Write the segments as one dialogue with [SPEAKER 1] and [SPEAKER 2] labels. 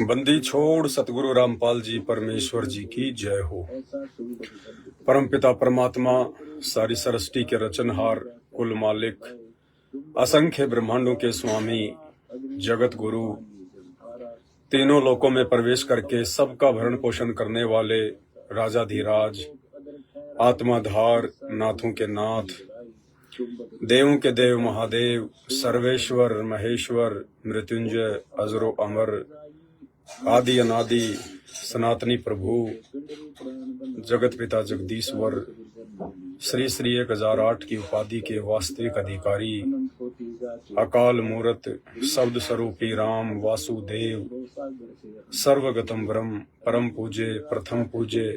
[SPEAKER 1] बंदी छोड़ सतगुरु रामपाल जी परमेश्वर जी की जय हो। परमपिता परमात्मा सारी सृष्टि के रचनहार, कुल मालिक, असंख्य ब्रह्मांडों के स्वामी, जगत गुरु, तीनों लोकों में प्रवेश करके सबका भरण पोषण करने वाले राजाधिराज, आत्माधार, नाथों के नाथ, देवों के देव महादेव, सर्वेश्वर महेश्वर, मृत्युंजय, अजरो अमर, आदि अनादि, सनातनी प्रभु, जगत पिता जगदीश्वर, श्री श्री 1008 की उपाधि के वास्तविक अधिकारी, अकाल मूरत, शब्द स्वरूपी राम वासुदेव, सर्वगतम ब्रह्म, परम पूजे, प्रथम पूजे,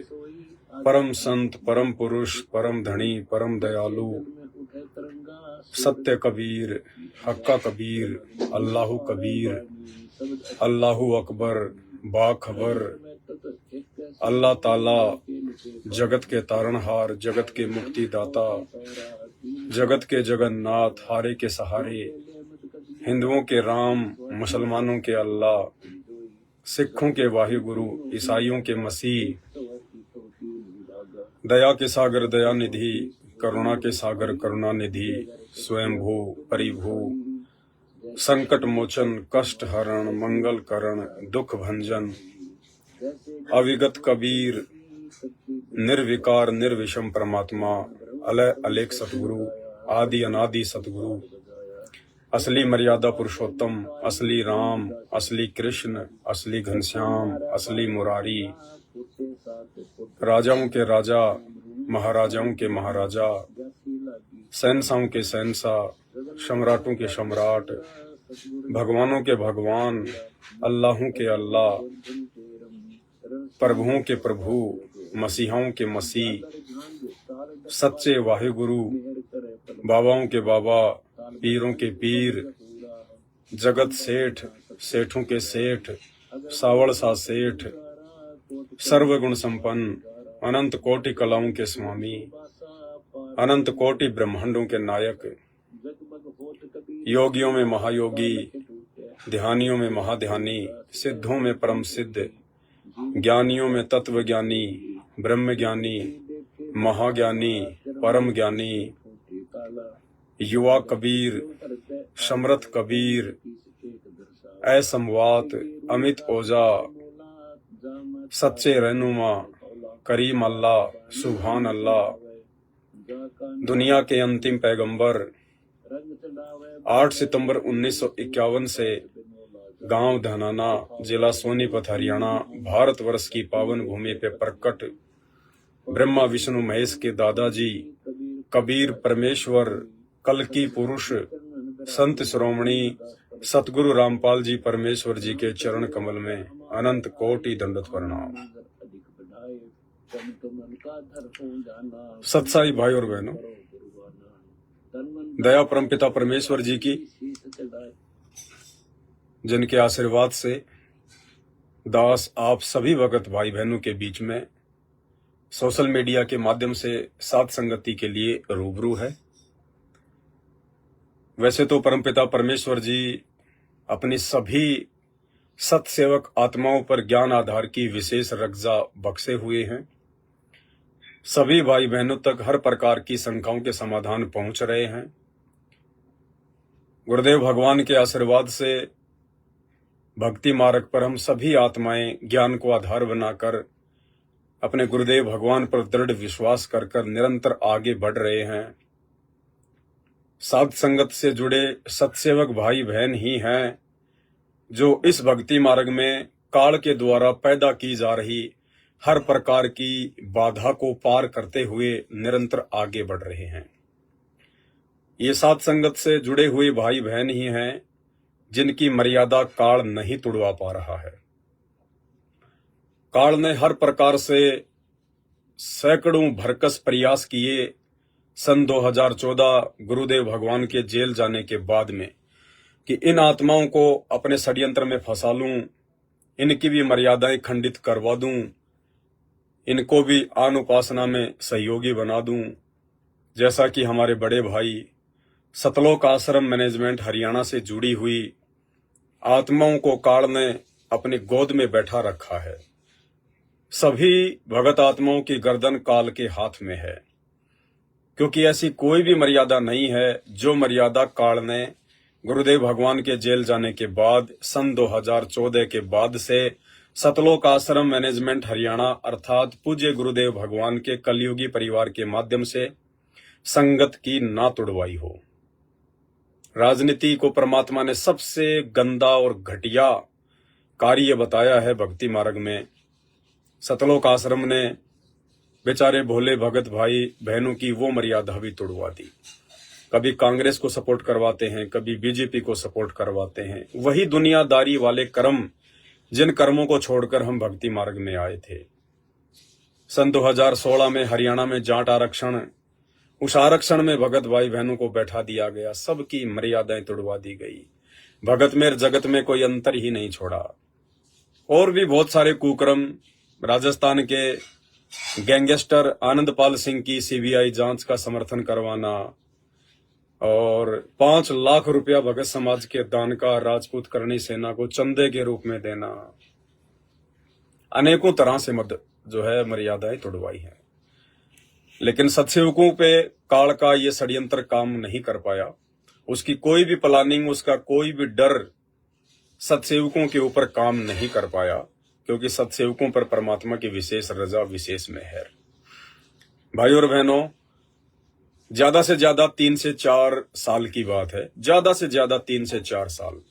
[SPEAKER 1] परम संत, परम पुरुष, परम धनी, परम दयालु, सत्य कबीर, हक्का कबीर, अल्लाहु कबीर, अल्लाहु अकबर, बाखबर, अल्लाह ताला, जगत के तारणहार, जगत के मुक्तिदाता, जगत के जगन्नाथ, हारे के सहारे, हिंदुओं के राम, मुसलमानों के अल्लाह, सिखों के वाहिगुरु, ईसाइयों के मसीह, दया के सागर दया निधि, करुणा के सागर करुणा निधि, स्वयंभू परिभू, संकट मोचन, कष्ट हरण, मंगल करण, दुख भंजन, अविगत कबीर, निर्विकार निर्विषम परमात्मा, अलय अलेख सतगुरु, आदि अनादि सतगुरु, असली मर्यादा पुरुषोत्तम, असली राम, असली कृष्ण, असली घनश्याम, असली मुरारी, राजाओं के राजा, महाराजाओं के महाराजा, शहंशाहों के शहंशाह, सम्राटों के सम्राट, भगवानों के भगवान, अल्लाहों के अल्लाह, प्रभुओं के प्रभु, मसीहाओं के मसीह, सच्चे वाहिगुरु, बाबाओं के बाबा, पीरों के पीर, जगत सेठ, सेठों के सेठ, सावड़ सा सेठ, सर्वगुण संपन्न, अनंत कोटि कलाओं के स्वामी, अनंत कोटि ब्रह्मांडों के नायक, योगियों में महायोगी, ध्यानियों में महाध्यानी, सिद्धों में परम सिद्ध, ज्ञानियों में तत्व ज्ञानी, ब्रह्म ज्ञानी, महाज्ञानी, परम ज्ञानी, युवा कबीर, समर्थ कबीर, असमवात, अमित ओजा, सच्चे रहनुमा, करीम अल्लाह, सुभान अल्लाह, दुनिया के अंतिम पैगंबर, 8 सितंबर 1951 से गांव धनाना, जिला सोनीपत, हरियाणा, भारतवर्ष की पावन भूमि पे प्रकट ब्रह्मा विष्णु महेश के दादाजी कबीर परमेश्वर, कल्कि पुरुष, संत श्रोमणी सतगुरु रामपाल जी परमेश्वर जी के चरण कमल में अनंत कोटि दंडवत प्रणाम। सत्साई भाई और बहनों, दया परमपिता परमेश्वर जी की, जिनके आशीर्वाद से दास आप सभी भगत भाई बहनों के बीच में सोशल मीडिया के माध्यम से साथ संगति के लिए रूबरू है। वैसे तो परमपिता परमेश्वर जी अपनी सभी सत्सेवक आत्माओं पर ज्ञान आधार की विशेष रक्षा बख्शे हुए हैं। सभी भाई बहनों तक हर प्रकार की शंकाओं के समाधान पहुंच रहे हैं। गुरुदेव भगवान के आशीर्वाद से भक्ति मार्ग पर हम सभी आत्माएं ज्ञान को आधार बनाकर अपने गुरुदेव भगवान पर दृढ़ विश्वास कर निरंतर आगे बढ़ रहे हैं। साध संगत से जुड़े सत्सेवक भाई बहन ही हैं जो इस भक्ति मार्ग में काल के द्वारा पैदा की जा रही हर प्रकार की बाधा को पार करते हुए निरंतर आगे बढ़ रहे हैं। ये साध संगत से जुड़े हुए भाई बहन ही हैं जिनकी मर्यादा काल नहीं तोड़वा पा रहा है। काल ने हर प्रकार से सैकड़ों भरकस प्रयास किए सन 2014 गुरुदेव भगवान के जेल जाने के बाद में कि इन आत्माओं को अपने षड्यंत्र में फंसा लूं, इनकी भी मर्यादाएं खंडित करवा दूं, इनको भी अनुपासना में सहयोगी बना दूं। जैसा कि हमारे बड़े भाई सतलोक आश्रम मैनेजमेंट हरियाणा से जुड़ी हुई आत्माओं को काल ने अपनी गोद में बैठा रखा है। सभी भगत आत्माओं की गर्दन काल के हाथ में है, क्योंकि ऐसी कोई भी मर्यादा नहीं है जो मर्यादा काल ने गुरुदेव भगवान के जेल जाने के बाद सन 2014 के बाद से सतलोक आश्रम मैनेजमेंट हरियाणा अर्थात पूज्य गुरुदेव भगवान के कलयुगी परिवार के माध्यम से संगत की ना तुड़वाई हो। राजनीति को परमात्मा ने सबसे गंदा और घटिया कार्य बताया है भक्ति मार्ग में। सतलोक आश्रम ने बेचारे भोले भगत भाई बहनों की वो मर्यादा भी तुड़वा दी। कभी कांग्रेस को सपोर्ट करवाते हैं, कभी बीजेपी को सपोर्ट करवाते हैं। वही दुनियादारी वाले कर्म जिन कर्मों को छोड़कर हम भक्ति मार्ग में आए थे। सन 2016 में हरियाणा में जाट आरक्षण, उस आरक्षण में भगत भाई बहनों को बैठा दिया गया, सबकी मर्यादाएं तुड़वा दी गई। भगत में जगत में कोई अंतर ही नहीं छोड़ा। और भी बहुत सारे कुकर्म, राजस्थान के गैंगस्टर आनंदपाल सिंह की सीबीआई जांच का समर्थन करवाना और 5 लाख रुपया भगत समाज के दान का राजपूत करनी सेना को चंदे के रूप में देना, अनेकों तरह से जो है मर्यादाएं तोड़वाई है। लेकिन सत्सेवकों पे काल का ये षड्यंत्र काम नहीं कर पाया। उसकी कोई भी प्लानिंग, उसका कोई भी डर सत्सेवकों के ऊपर काम नहीं कर पाया, क्योंकि सत्सेवकों पर परमात्मा की विशेष रजा, विशेष मेहर। भाई और बहनों, ज्यादा से ज्यादा 3 से 4 साल की बात है, ज्यादा से ज्यादा 3 से 4 साल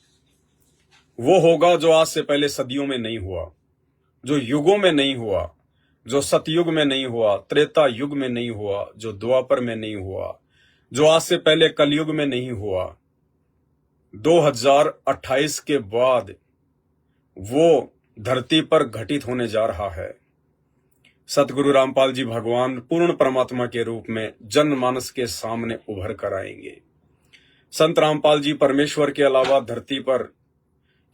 [SPEAKER 1] वो होगा जो आज से पहले सदियों में नहीं हुआ, जो युगों में नहीं हुआ, जो सतयुग में नहीं हुआ, त्रेता युग में नहीं हुआ, जो द्वापर में नहीं हुआ, जो आज से पहले कलयुग में नहीं हुआ। 2028 के बाद वो धरती पर घटित होने जा रहा है। सतगुरु रामपाल जी भगवान पूर्ण परमात्मा के रूप में जनमानस के सामने उभर कर आएंगे। संत रामपाल जी परमेश्वर के अलावा धरती पर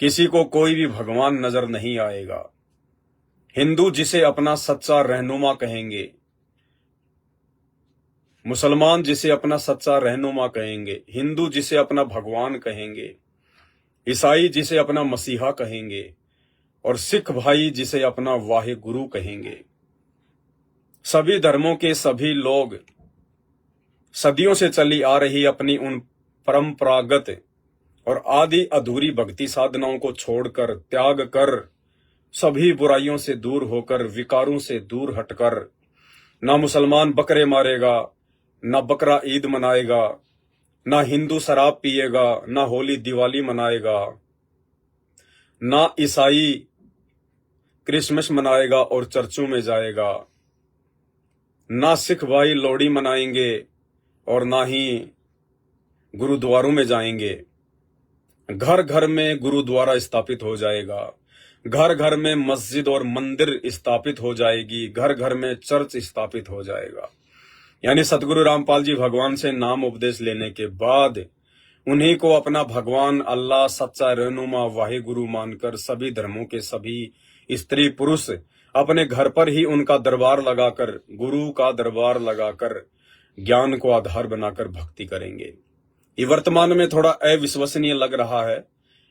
[SPEAKER 1] किसी को कोई भी भगवान नजर नहीं आएगा। हिंदू जिसे अपना सच्चा रहनुमा कहेंगे, मुसलमान जिसे अपना सच्चा रहनुमा कहेंगे, हिंदू जिसे अपना भगवान कहेंगे, ईसाई जिसे अपना मसीहा कहेंगे और सिख भाई जिसे अपना वाहे गुरु कहेंगे। सभी धर्मों के सभी लोग सदियों से चली आ रही अपनी उन परंपरागत और आदि अधूरी भक्ति साधनाओं को छोड़कर, त्याग कर, सभी बुराइयों से दूर होकर, विकारों से दूर हटकर, ना मुसलमान बकरे मारेगा, ना बकरा ईद मनाएगा, ना हिंदू शराब पिएगा, ना होली दिवाली मनाएगा, ना ईसाई क्रिसमस मनाएगा और चर्चों में जाएगा, ना सिख भाई लोहड़ी मनाएंगे और ना ही गुरुद्वारों में जाएंगे। घर घर में गुरुद्वारा स्थापित हो जाएगा, घर घर में मस्जिद और मंदिर स्थापित हो जाएगी, घर घर में चर्च स्थापित हो जाएगा। यानी सतगुरु रामपाल जी भगवान से नाम उपदेश लेने के बाद उन्हीं को अपना भगवान, अल्लाह, सच्चा रहनुमा, वाहे गुरु मानकर सभी धर्मों के सभी स्त्री पुरुष अपने घर पर ही उनका दरबार लगाकर, गुरु का दरबार लगाकर ज्ञान को आधार बनाकर भक्ति करेंगे। ये वर्तमान में थोड़ा अविश्वसनीय लग रहा है,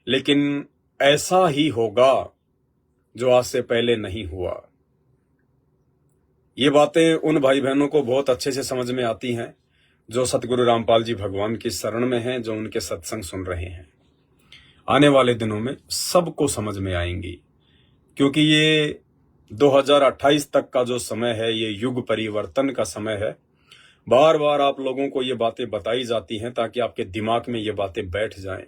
[SPEAKER 1] लेकिन ऐसा ही होगा जो आज से पहले नहीं हुआ। ये बातें उन भाई बहनों को बहुत अच्छे से समझ में आती हैं जो सतगुरु रामपाल जी भगवान की शरण में हैं, जो उनके सत्संग सुन रहे हैं। आने वाले दिनों में सबको समझ में आएंगी, क्योंकि ये 2028 तक का जो समय है, ये युग परिवर्तन का समय है। बार बार आप लोगों को ये बातें बताई जाती हैं ताकि आपके दिमाग में ये बातें बैठ जाएं।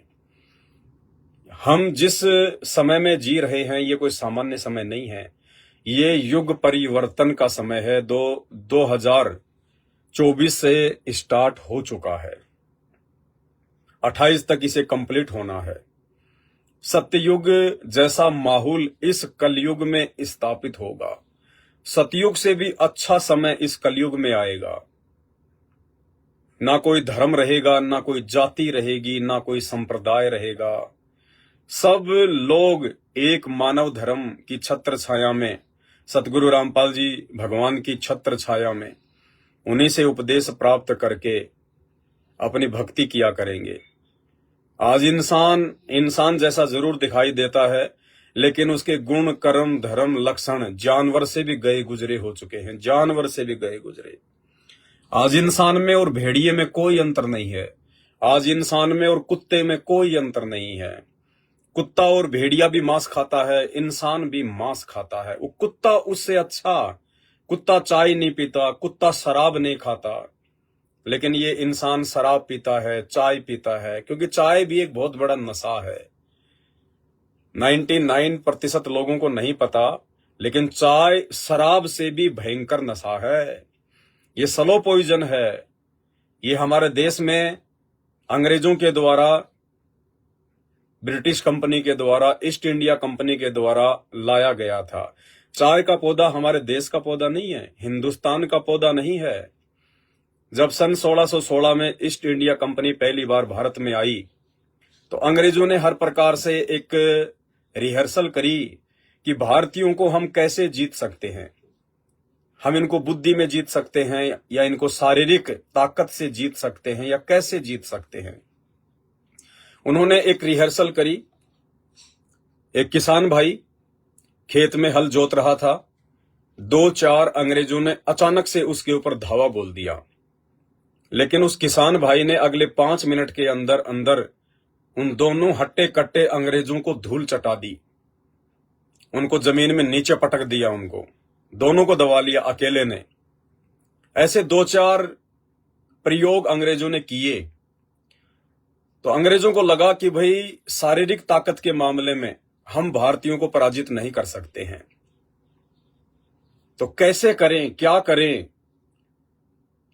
[SPEAKER 1] हम जिस समय में जी रहे हैं ये कोई सामान्य समय नहीं है, ये युग परिवर्तन का समय है। 2024 से स्टार्ट हो चुका है, 28 तक इसे कंप्लीट होना है। सत्ययुग जैसा माहौल इस कलयुग में स्थापित होगा। सतयुग से भी अच्छा समय इस कलयुग में आएगा। ना कोई धर्म रहेगा, ना कोई जाति रहेगी, ना कोई संप्रदाय रहेगा। सब लोग एक मानव धर्म की छत्र छाया में, सतगुरु रामपाल जी भगवान की छत्र छाया में उन्हीं से उपदेश प्राप्त करके अपनी भक्ति किया करेंगे। आज इंसान इंसान जैसा जरूर दिखाई देता है, लेकिन उसके गुण, कर्म, धर्म, लक्षण जानवर से भी गए गुजरे हो चुके हैं, जानवर से भी गए गुजरे। आज इंसान में और भेड़िए में कोई अंतर नहीं है। आज इंसान में और कुत्ते में कोई अंतर नहीं है। कुत्ता और भेड़िया भी मांस खाता है, इंसान भी मांस खाता है। वो कुत्ता उससे अच्छा, कुत्ता चाय नहीं पीता, कुत्ता शराब नहीं खाता, लेकिन ये इंसान शराब पीता है, चाय पीता है, क्योंकि चाय भी एक बहुत बड़ा नशा है। 99% लोगों को नहीं पता, लेकिन चाय शराब से भी भयंकर नशा है। ये स्लो पॉइजन है। ये हमारे देश में अंग्रेजों के द्वारा, ब्रिटिश कंपनी के द्वारा, ईस्ट इंडिया कंपनी के द्वारा लाया गया था। चाय का पौधा हमारे देश का पौधा नहीं है, हिंदुस्तान का पौधा नहीं है। जब सन 1616 में ईस्ट इंडिया कंपनी पहली बार भारत में आई, तो अंग्रेजों ने हर प्रकार से एक रिहर्सल करी कि भारतीयों को हम कैसे जीत सकते हैं, हम इनको बुद्धि में जीत सकते हैं या इनको शारीरिक ताकत से जीत सकते हैं, या कैसे जीत सकते हैं। उन्होंने एक रिहर्सल करी। एक किसान भाई खेत में हल जोत रहा था, 2-4 अंग्रेजों ने अचानक से उसके ऊपर धावा बोल दिया, लेकिन उस किसान भाई ने अगले 5 मिनट के अंदर अंदर उन दोनों हट्टे कट्टे अंग्रेजों को धूल चटा दी, उनको जमीन में नीचे पटक दिया, उनको दोनों को दबा लिया अकेले ने। ऐसे 2-4 प्रयोग अंग्रेजों ने किए, तो अंग्रेजों को लगा कि भाई शारीरिक ताकत के मामले में हम भारतीयों को पराजित नहीं कर सकते हैं, तो कैसे करें, क्या करें।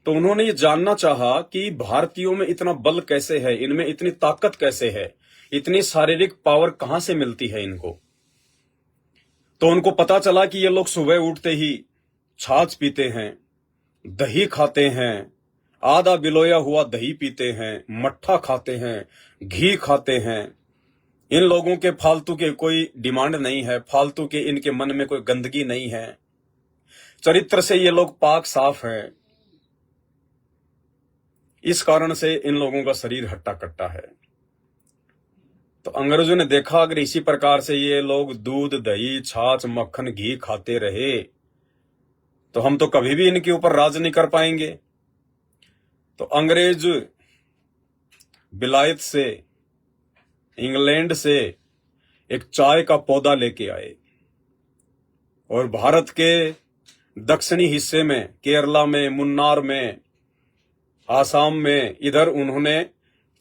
[SPEAKER 1] तो उन्होंने ये जानना चाहा कि भारतीयों में इतना बल कैसे है, इनमें इतनी ताकत कैसे है, इतनी शारीरिक पावर कहां से मिलती है इनको। तो उनको पता चला कि ये लोग सुबह उठते ही छाछ पीते हैं, दही खाते हैं, आधा बिलोया हुआ दही पीते हैं, मट्ठा खाते हैं, घी खाते हैं। इन लोगों के फालतू के कोई डिमांड नहीं है, फालतू के इनके मन में कोई गंदगी नहीं है, चरित्र से ये लोग पाक साफ हैं। इस कारण से इन लोगों का शरीर हट्टा कट्टा है। तो अंग्रेजों ने देखा अगर इसी प्रकार से ये लोग दूध, दही, छाछ, मक्खन, घी खाते रहे तो हम तो कभी भी इनके ऊपर राज नहीं कर पाएंगे। तो अंग्रेज बिलायत से, इंग्लैंड से एक चाय का पौधा लेके आए और भारत के दक्षिणी हिस्से में, केरला में, मुन्नार में, आसाम में, इधर उन्होंने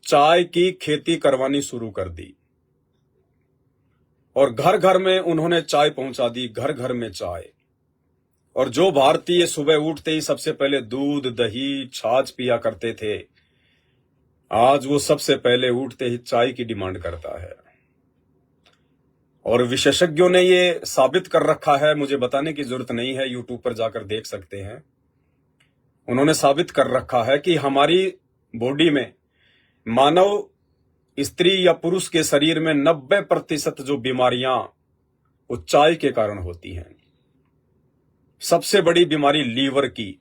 [SPEAKER 1] चाय की खेती करवानी शुरू कर दी और घर घर में उन्होंने चाय पहुंचा दी, घर घर में चाय। और जो भारतीय सुबह उठते ही सबसे पहले दूध, दही, छाछ पिया करते थे, आज वो सबसे पहले उठते ही चाय की डिमांड करता है। और विशेषज्ञों ने ये साबित कर रखा है, मुझे बताने की जरूरत नहीं है, यूट्यूब पर जाकर देख सकते हैं। उन्होंने साबित कर रखा है कि हमारी बॉडी में, मानव स्त्री या पुरुष के शरीर में 90% जो बीमारियां वो चाय के कारण होती हैं। सबसे बड़ी बीमारी लीवर की,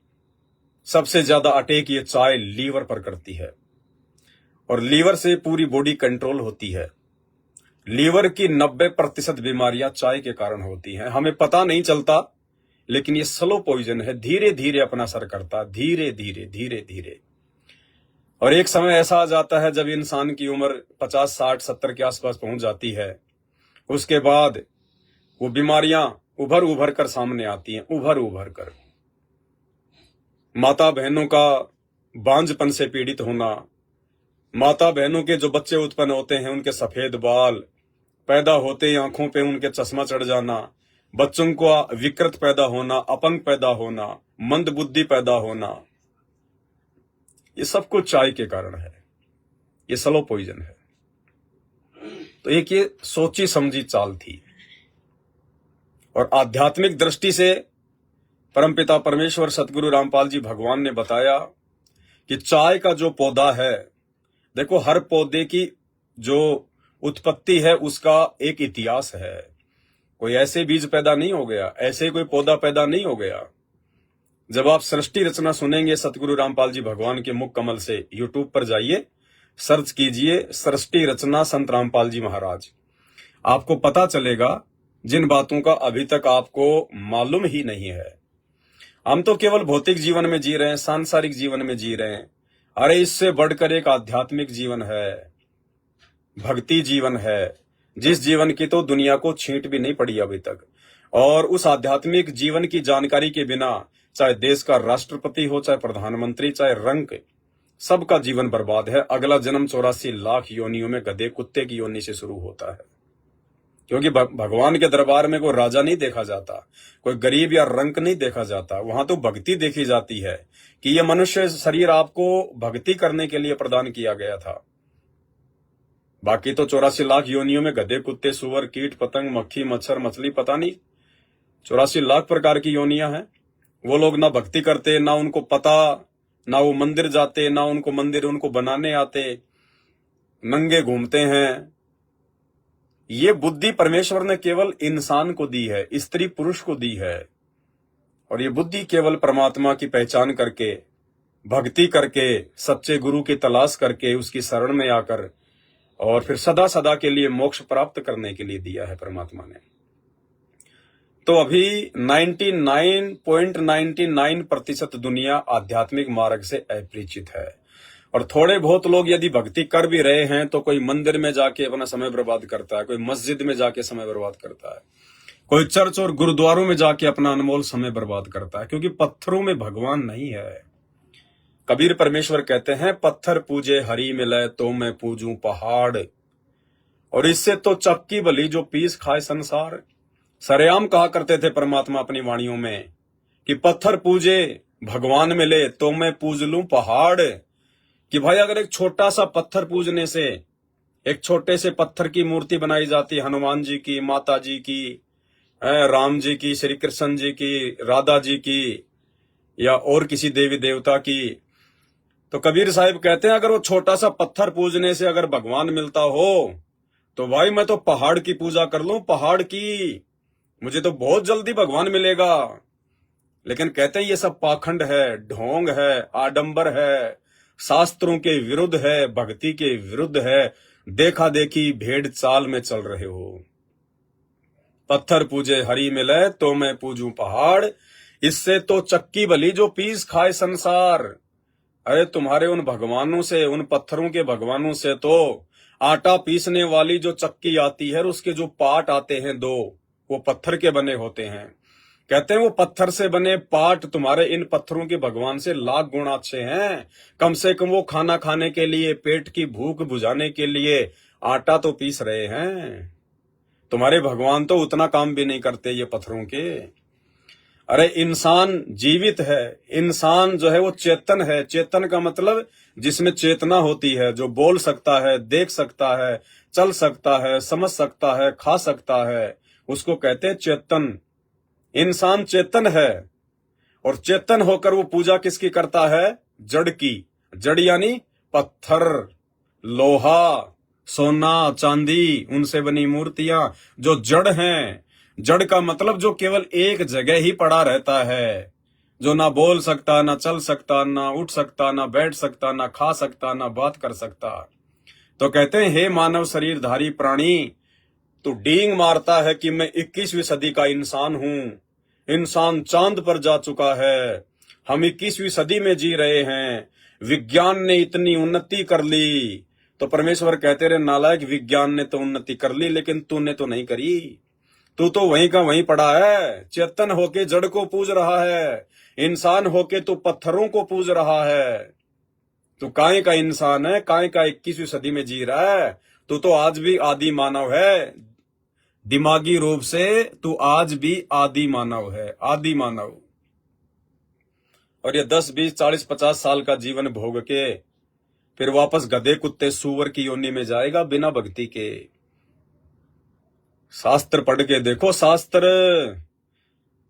[SPEAKER 1] सबसे ज्यादा अटैक ये चाय लीवर पर करती है और लीवर से पूरी बॉडी कंट्रोल होती है। लीवर की 90% बीमारियां चाय के कारण होती हैं। हमें पता नहीं चलता, लेकिन ये स्लो पॉइजन है, धीरे धीरे अपना असर करता, धीरे धीरे धीरे धीरे। और एक समय ऐसा आ जाता है जब इंसान की उम्र 50, 60, 70 के आसपास पहुंच जाती है, उसके बाद वो बीमारियां उभर उभर कर सामने आती हैं, उभर उभर कर। माता बहनों का बांझपन से पीड़ित होना, माता बहनों के जो बच्चे उत्पन्न होते हैं उनके सफेद बाल, पैदा होते ही आंखों पे उनके चश्मा चढ़ जाना, बच्चों को विकृत पैदा होना, अपंग पैदा होना, मंद बुद्धि पैदा होना, ये सब कुछ चाय के कारण है। ये स्लो पॉइजन है। तो एक ये सोची समझी चाल थी। और आध्यात्मिक दृष्टि से परमपिता परमेश्वर सतगुरु रामपाल जी भगवान ने बताया कि चाय का जो पौधा है, देखो हर पौधे की जो उत्पत्ति है उसका एक इतिहास है। कोई ऐसे बीज पैदा नहीं हो गया, ऐसे कोई पौधा पैदा नहीं हो गया। जब आप सृष्टि रचना सुनेंगे सतगुरु रामपाल जी भगवान के मुख कमल से, यूट्यूब पर जाइए, सर्च कीजिए सृष्टि रचना संत रामपाल जी महाराज, आपको पता चलेगा जिन बातों का अभी तक आपको मालूम ही नहीं है। हम तो केवल भौतिक जीवन में जी रहे हैं, सांसारिक जीवन में जी रहे हैं। अरे इससे बढ़कर एक आध्यात्मिक जीवन है, भक्ति जीवन है, जिस जीवन की तो दुनिया को छींट भी नहीं पड़ी अभी तक। और उस आध्यात्मिक जीवन की जानकारी के बिना चाहे देश का राष्ट्रपति हो, चाहे प्रधानमंत्री, चाहे रंक, सबका जीवन बर्बाद है। अगला जन्म 84 लाख योनियों में गधे कुत्ते की योनि से शुरू होता है, क्योंकि भगवान के दरबार में कोई राजा नहीं देखा जाता, कोई गरीब या रंक नहीं देखा जाता। वहां तो भक्ति देखी जाती है कि यह मनुष्य शरीर आपको भक्ति करने के लिए प्रदान किया गया था। बाकी तो 84 लाख योनियों में गधे कुत्ते सुअर कीट पतंग मक्खी मच्छर मछली, पता नहीं 84 लाख प्रकार की योनियां हैं। वो लोग ना भक्ति करते, ना उनको पता, ना वो मंदिर जाते, ना उनको मंदिर उनको बनाने आते, नंगे घूमते हैं। ये बुद्धि परमेश्वर ने केवल इंसान को दी है, स्त्री पुरुष को दी है। और ये बुद्धि केवल परमात्मा की पहचान करके, भक्ति करके, सच्चे गुरु की तलाश करके, उसकी शरण में आकर और फिर सदा सदा के लिए मोक्ष प्राप्त करने के लिए दिया है परमात्मा ने। तो अभी 99.99% दुनिया आध्यात्मिक मार्ग से अपरिचित है। और थोड़े बहुत लोग यदि भक्ति कर भी रहे हैं तो कोई मंदिर में जाके अपना समय बर्बाद करता है, कोई मस्जिद में जाके समय बर्बाद करता है, कोई चर्च और गुरुद्वारों में जाके अपना अनमोल समय बर्बाद करता है, क्योंकि पत्थरों में भगवान नहीं है। कबीर परमेश्वर कहते हैं, पत्थर पूजे हरि मिले तो मैं पूजूं पहाड़। और इससे तो चक्की भली जो पीस खाए संसार। सरेआम कहा करते थे परमात्मा अपनी वाणियों में कि पत्थर पूजे भगवान मिले तो मैं पूज लूं पहाड़। कि भाई अगर एक छोटा सा पत्थर पूजने से, एक छोटे से पत्थर की मूर्ति बनाई जाती, हनुमान जी की, माता जी की, राम जी की, श्री कृष्ण जी की, राधा जी की, या और किसी देवी देवता की, तो कबीर साहिब कहते हैं अगर वो छोटा सा पत्थर पूजने से अगर भगवान मिलता हो तो भाई मैं तो पहाड़ की पूजा कर लूं, पहाड़ की, मुझे तो बहुत जल्दी भगवान मिलेगा। लेकिन कहते हैं ये सब पाखंड है, ढोंग है, आडंबर है, शास्त्रों के विरुद्ध है, भक्ति के विरुद्ध है, देखा देखी भेड़ चाल में चल रहे हो। पत्थर पूजे हरि मिले तो मैं पूजूं पहाड़, इससे तो चक्की भली जो पीस खाए संसार। अरे तुम्हारे उन भगवानों से, उन पत्थरों के भगवानों से तो आटा पीसने वाली जो चक्की आती है, उसके जो पाट आते हैं दो, वो पत्थर के बने होते हैं। कहते हैं वो पत्थर से बने पाट तुम्हारे इन पत्थरों के भगवान से लाख गुना अच्छे हैं। कम से कम वो खाना खाने के लिए, पेट की भूख बुझाने के लिए आटा तो पीस रहे हैं। तुम्हारे भगवान तो उतना काम भी नहीं करते ये पत्थरों के। अरे इंसान जीवित है, इंसान जो है वो चेतन है। चेतन का मतलब जिसमें चेतना होती है, जो बोल सकता है, देख सकता है, चल सकता है, समझ सकता है, खा सकता है, उसको कहते हैं चेतन। इंसान चेतन है। और चेतन होकर वो पूजा किसकी करता है? जड़ की। जड़ यानी पत्थर, लोहा, सोना, चांदी, उनसे बनी मूर्तियां जो जड़ हैं। जड़ का मतलब जो केवल एक जगह ही पड़ा रहता है, जो ना बोल सकता, ना चल सकता, ना उठ सकता, ना बैठ सकता, ना खा सकता, ना बात कर सकता। तो कहते हैं हे मानव शरीरधारी प्राणी, तू डींग मारता है कि मैं 21वीं सदी का इंसान हूं। इंसान चांद पर जा चुका है, हम 21वीं सदी में जी रहे हैं, विज्ञान ने इतनी उन्नति कर ली। तो परमेश्वर कहते रहे नालायक, विज्ञान ने तो उन्नति कर ली लेकिन तूने तो नहीं करी। तू तो वहीं का वहीं पड़ा है। चेतन होके जड़ को पूज रहा है, इंसान होके तू पत्थरों को पूज रहा है। तू काहे का इंसान है, काहे का 21वीं सदी में जी रहा है। तू तो आज भी आदि मानव है, दिमागी रूप से तू आज भी आदि मानव है, आदि मानव। और ये 10, 20, 40, 50 साल का जीवन भोग के फिर वापस गधे कुत्ते सूअर की योनि में जाएगा बिना भक्ति के। शास्त्र पढ़ के देखो, शास्त्र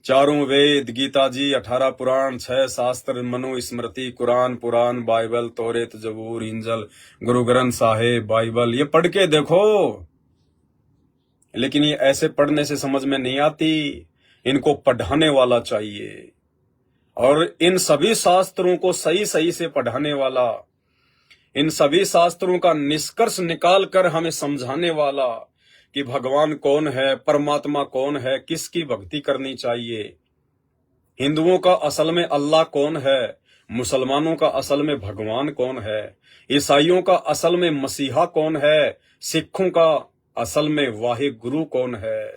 [SPEAKER 1] 4 वेद, गीता जी, 18 पुराण, 6 शास्त्र, मनु स्मृति, कुरान, पुराण, बाइबल, तौरेत, जबूर, इंजल, गुरु ग्रंथ साहिब, बाइबल, ये पढ़ के देखो। लेकिन ये ऐसे पढ़ने से समझ में नहीं आती, इनको पढ़ाने वाला चाहिए। और इन सभी शास्त्रों को सही सही से पढ़ाने वाला, इन सभी शास्त्रों का निष्कर्ष निकाल कर हमें समझाने वाला कि भगवान कौन है, परमात्मा कौन है, किसकी भक्ति करनी चाहिए। हिंदुओं का असल में अल्लाह कौन है, मुसलमानों का असल में भगवान कौन है, ईसाइयों का असल में मसीहा कौन है, सिखों का असल में वाहे गुरु कौन है।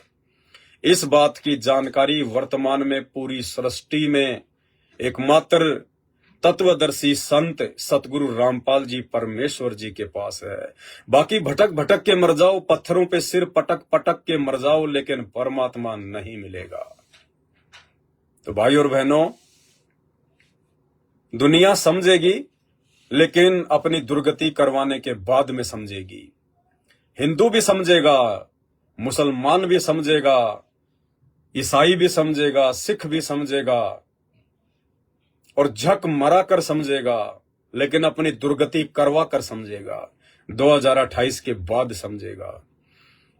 [SPEAKER 1] इस बात की जानकारी वर्तमान में पूरी सृष्टि में एकमात्र तत्वदर्शी संत सतगुरु रामपाल जी परमेश्वर जी के पास है। बाकी भटक भटक के मर जाओ, पत्थरों पे सिर पटक पटक के मर जाओ, लेकिन परमात्मा नहीं मिलेगा। तो भाई और बहनों, दुनिया समझेगी लेकिन अपनी दुर्गति करवाने के बाद में समझेगी। हिंदू भी समझेगा, मुसलमान भी समझेगा, ईसाई भी समझेगा, सिख भी समझेगा और झक मरा कर समझेगा, लेकिन अपनी दुर्गति करवा कर समझेगा। 2028 के बाद समझेगा।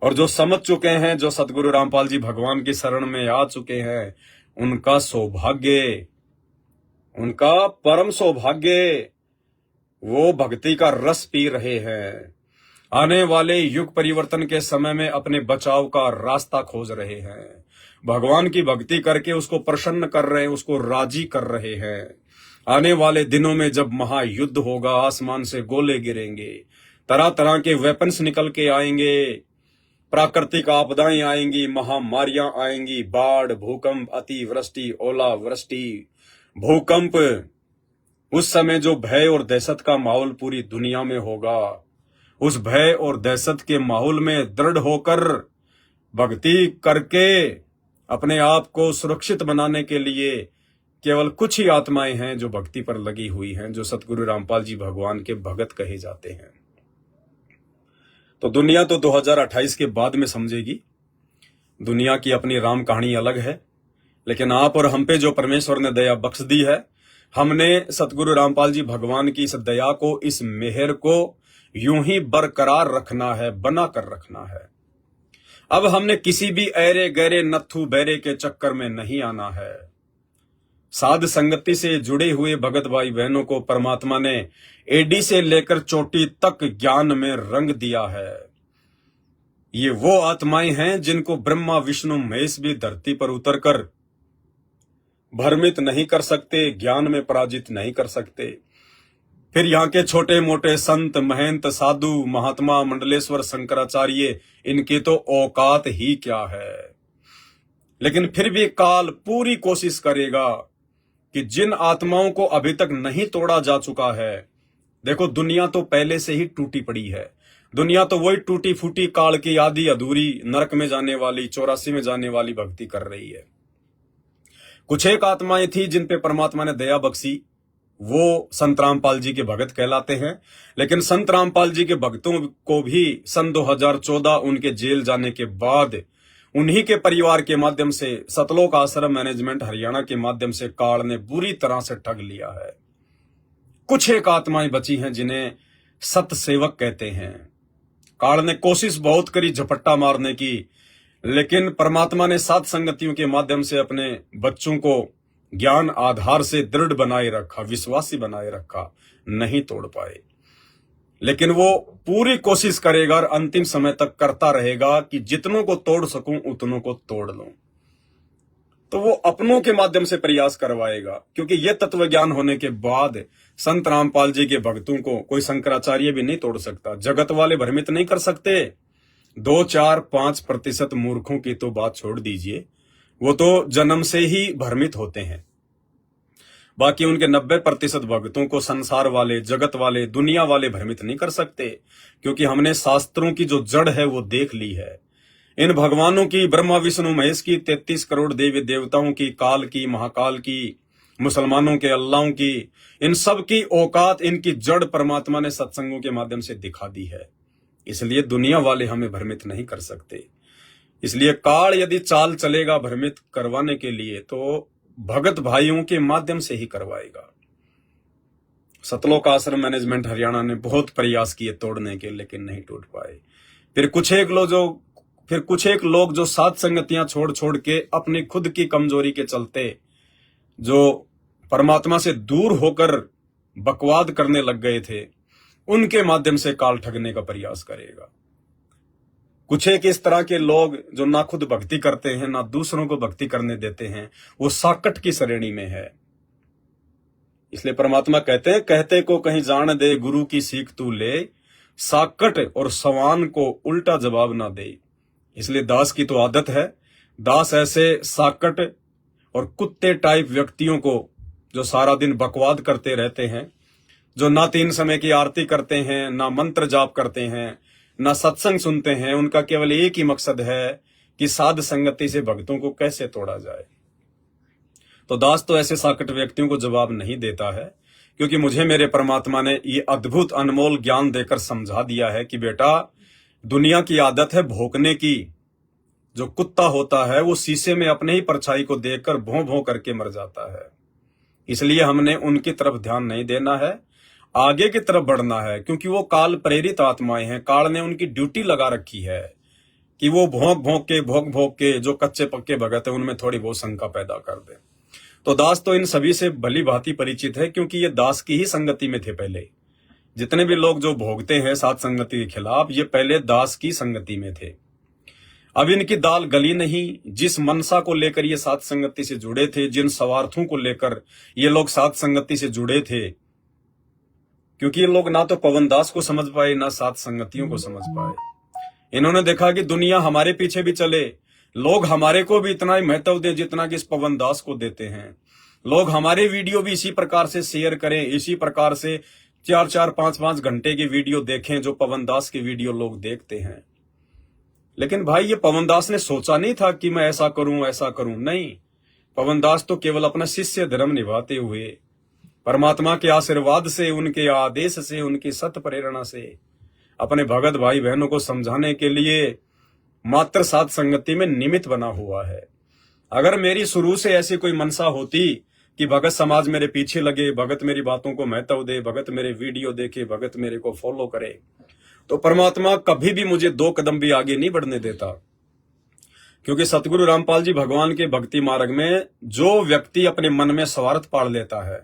[SPEAKER 1] और जो समझ चुके हैं, जो सतगुरु रामपाल जी भगवान की शरण में आ चुके हैं, उनका सौभाग्य, उनका परम सौभाग्य, वो भक्ति का रस पी रहे हैं। आने वाले युग परिवर्तन के समय में अपने बचाव का रास्ता खोज रहे हैं। भगवान की भक्ति करके उसको प्रसन्न कर रहे हैं, उसको राजी कर रहे हैं। आने वाले दिनों में जब महायुद्ध होगा, आसमान से गोले गिरेंगे, तरह तरह के वेपन्स निकल के आएंगे, प्राकृतिक आपदाएं आएंगी, महामारियां आएंगी, बाढ़, भूकंप, अतिवृष्टि, ओलावृष्टि, भूकंप। उस समय जो भय और दहशत का माहौल पूरी दुनिया में होगा, उस भय और दहशत के माहौल में दृढ़ होकर भक्ति करके अपने आप को सुरक्षित बनाने के लिए केवल कुछ ही आत्माएं हैं जो भक्ति पर लगी हुई हैं, जो सतगुरु रामपाल जी भगवान के भगत कहे जाते हैं। तो दुनिया तो 2028 के बाद में समझेगी। दुनिया की अपनी राम कहानी अलग है, लेकिन आप और हम पे जो परमेश्वर ने दया बख्श दी है, हमने सतगुरु रामपाल जी भगवान की इस दया को, इस मेहर को यूं ही बरकरार रखना है, बना कर रखना है। अब हमने किसी भी ऐरे गहरे नत्थु बैरे के चक्कर में नहीं आना है। साध संगति से जुड़े हुए भगत भाई बहनों को परमात्मा ने एडी से लेकर चोटी तक ज्ञान में रंग दिया है। ये वो आत्माएं हैं जिनको ब्रह्मा विष्णु महेश भी धरती पर उतरकर भ्रमित नहीं कर सकते, ज्ञान में पराजित नहीं कर सकते। फिर यहाँ के छोटे मोटे संत, महंत, साधु, महात्मा, मंडलेश्वर, शंकराचार्य, इनकी तो औकात ही क्या है। लेकिन फिर भी काल पूरी कोशिश करेगा कि जिन आत्माओं को अभी तक नहीं तोड़ा जा चुका है, देखो दुनिया तो पहले से ही टूटी पड़ी है। दुनिया तो वही टूटी फूटी काल की आधी अधूरी नरक में जाने वाली, 84 में जाने वाली भक्ति कर रही है। कुछ एक आत्माएं थी जिन पे परमात्मा ने दया बख्शी, वो संत रामपाल जी के भगत कहलाते हैं। लेकिन संत रामपाल जी के भक्तों को भी सन 2014 उनके जेल जाने के बाद उन्हीं के परिवार के माध्यम से, सतलोक आश्रम मैनेजमेंट हरियाणा के माध्यम से काल ने बुरी तरह से ठग लिया है। कुछ एक आत्माएं बची हैं जिन्हें सत सेवक कहते हैं। काल ने कोशिश बहुत करी झपट्टा मारने की, लेकिन परमात्मा ने सात संगतियों के माध्यम से अपने बच्चों को ज्ञान आधार से दृढ़ बनाए रखा, विश्वासी बनाए रखा, नहीं तोड़ पाए। लेकिन वो पूरी कोशिश करेगा और अंतिम समय तक करता रहेगा कि जितनों को तोड़ सकूं उतनों को तोड़ लूं। तो वो अपनों के माध्यम से प्रयास करवाएगा, क्योंकि ये तत्व ज्ञान होने के बाद संत रामपाल जी के भक्तों को कोई शंकराचार्य भी नहीं तोड़ सकता। जगत वाले भ्रमित नहीं कर सकते। 2, 4, 5% मूर्खों की तो बात छोड़ दीजिए, वो तो जन्म से ही भ्रमित होते हैं। बाकी उनके 90% भक्तों को संसार वाले, जगत वाले, दुनिया वाले भ्रमित नहीं कर सकते, क्योंकि हमने शास्त्रों की जो जड़ है वो देख ली है। इन भगवानों की, ब्रह्मा विष्णु महेश की, 33 करोड़ देवी देवताओं की, काल की, महाकाल की, मुसलमानों के अल्लाहों की, इन सब की औकात, इनकी जड़ परमात्मा ने सत्संगों के माध्यम से दिखा दी है। इसलिए दुनिया वाले हमें भ्रमित नहीं कर सकते। इसलिए काल यदि चाल चलेगा भ्रमित करवाने के लिए, तो भगत भाइयों के माध्यम से ही करवाएगा। सतलोक आश्रम मैनेजमेंट हरियाणा ने बहुत प्रयास किए तोड़ने के, लेकिन नहीं टूट पाए। फिर कुछ एक लोग जो सात संगतियां छोड़ छोड़ के अपनी खुद की कमजोरी के चलते जो परमात्मा से दूर होकर बकवाद करने लग गए थे, उनके माध्यम से काल ठगने का प्रयास करेगा। कुछ एक इस तरह के लोग जो ना खुद भक्ति करते हैं ना दूसरों को भक्ति करने देते हैं, वो साकट की श्रेणी में है। इसलिए परमात्मा कहते हैं, कहते को कहीं जान दे, गुरु की सीख तू ले, साकट और सवान को उल्टा जवाब ना दे। इसलिए दास की तो आदत है, दास ऐसे साकट और कुत्ते टाइप व्यक्तियों को जो सारा दिन बकवाद करते रहते हैं, जो ना 3 समय की आरती करते हैं, ना मंत्र जाप करते हैं, ना सत्संग सुनते हैं, उनका केवल एक ही मकसद है कि साध संगति से भक्तों को कैसे तोड़ा जाए। तो दास तो ऐसे साकट व्यक्तियों को जवाब नहीं देता है, क्योंकि मुझे मेरे परमात्मा ने ये अद्भुत अनमोल ज्ञान देकर समझा दिया है कि बेटा, दुनिया की आदत है भौंकने की। जो कुत्ता होता है वो शीशे में अपने ही परछाई को देखकर भौं भौं करके मर जाता है। इसलिए हमने उनकी तरफ ध्यान नहीं देना है, आगे की तरफ बढ़ना है, क्योंकि वो काल प्रेरित आत्माएं हैं। काल ने उनकी ड्यूटी लगा रखी है कि वो भोंक के जो कच्चे पक्के भगत है उनमें थोड़ी बहुत शंका पैदा कर दे। तो दास तो इन सभी से भली भांति परिचित है, क्योंकि ये दास की ही संगति में थे। पहले जितने भी लोग जो भोगते हैं सात संगति के खिलाफ, ये पहले दास की संगति में थे। अब इनकी दाल गली नहीं। जिस मनसा को लेकर ये सात संगति से जुड़े थे, जिन स्वार्थों को लेकर ये लोग सात संगति से जुड़े थे, क्योंकि ये लोग ना तो पवन दास को समझ पाए ना सात संगतियों को समझ पाए। इन्होंने देखा कि दुनिया हमारे पीछे भी चले, लोग हमारे को भी इतना ही महत्व दें जितना कि इस पवन दास को देते हैं। लोग हमारे वीडियो भी इसी प्रकार से शेयर करें, इसी प्रकार से 4-4, 5-5 घंटे की वीडियो देखें जो पवन दास की वीडियो लोग देखते हैं। लेकिन भाई, ये पवन दास ने सोचा नहीं था कि मैं ऐसा करूं ऐसा करूं। नहीं, पवन दास तो केवल अपना शिष्य धर्म निभाते हुए परमात्मा के आशीर्वाद से, उनके आदेश से, उनकी सत प्रेरणा से अपने भगत भाई बहनों को समझाने के लिए मात्र सात संगति में निमित्त बना हुआ है। अगर मेरी शुरू से ऐसी कोई मनसा होती कि भगत समाज मेरे पीछे लगे, भगत मेरी बातों को महत्व दे, भगत मेरे वीडियो देखे, भगत मेरे को फॉलो करे, तो परमात्मा कभी भी मुझे 2 कदम भी आगे नहीं बढ़ने देता। क्योंकि सतगुरु रामपाल जी भगवान के भक्ति मार्ग में जो व्यक्ति अपने मन में स्वार्थ पाल लेता है,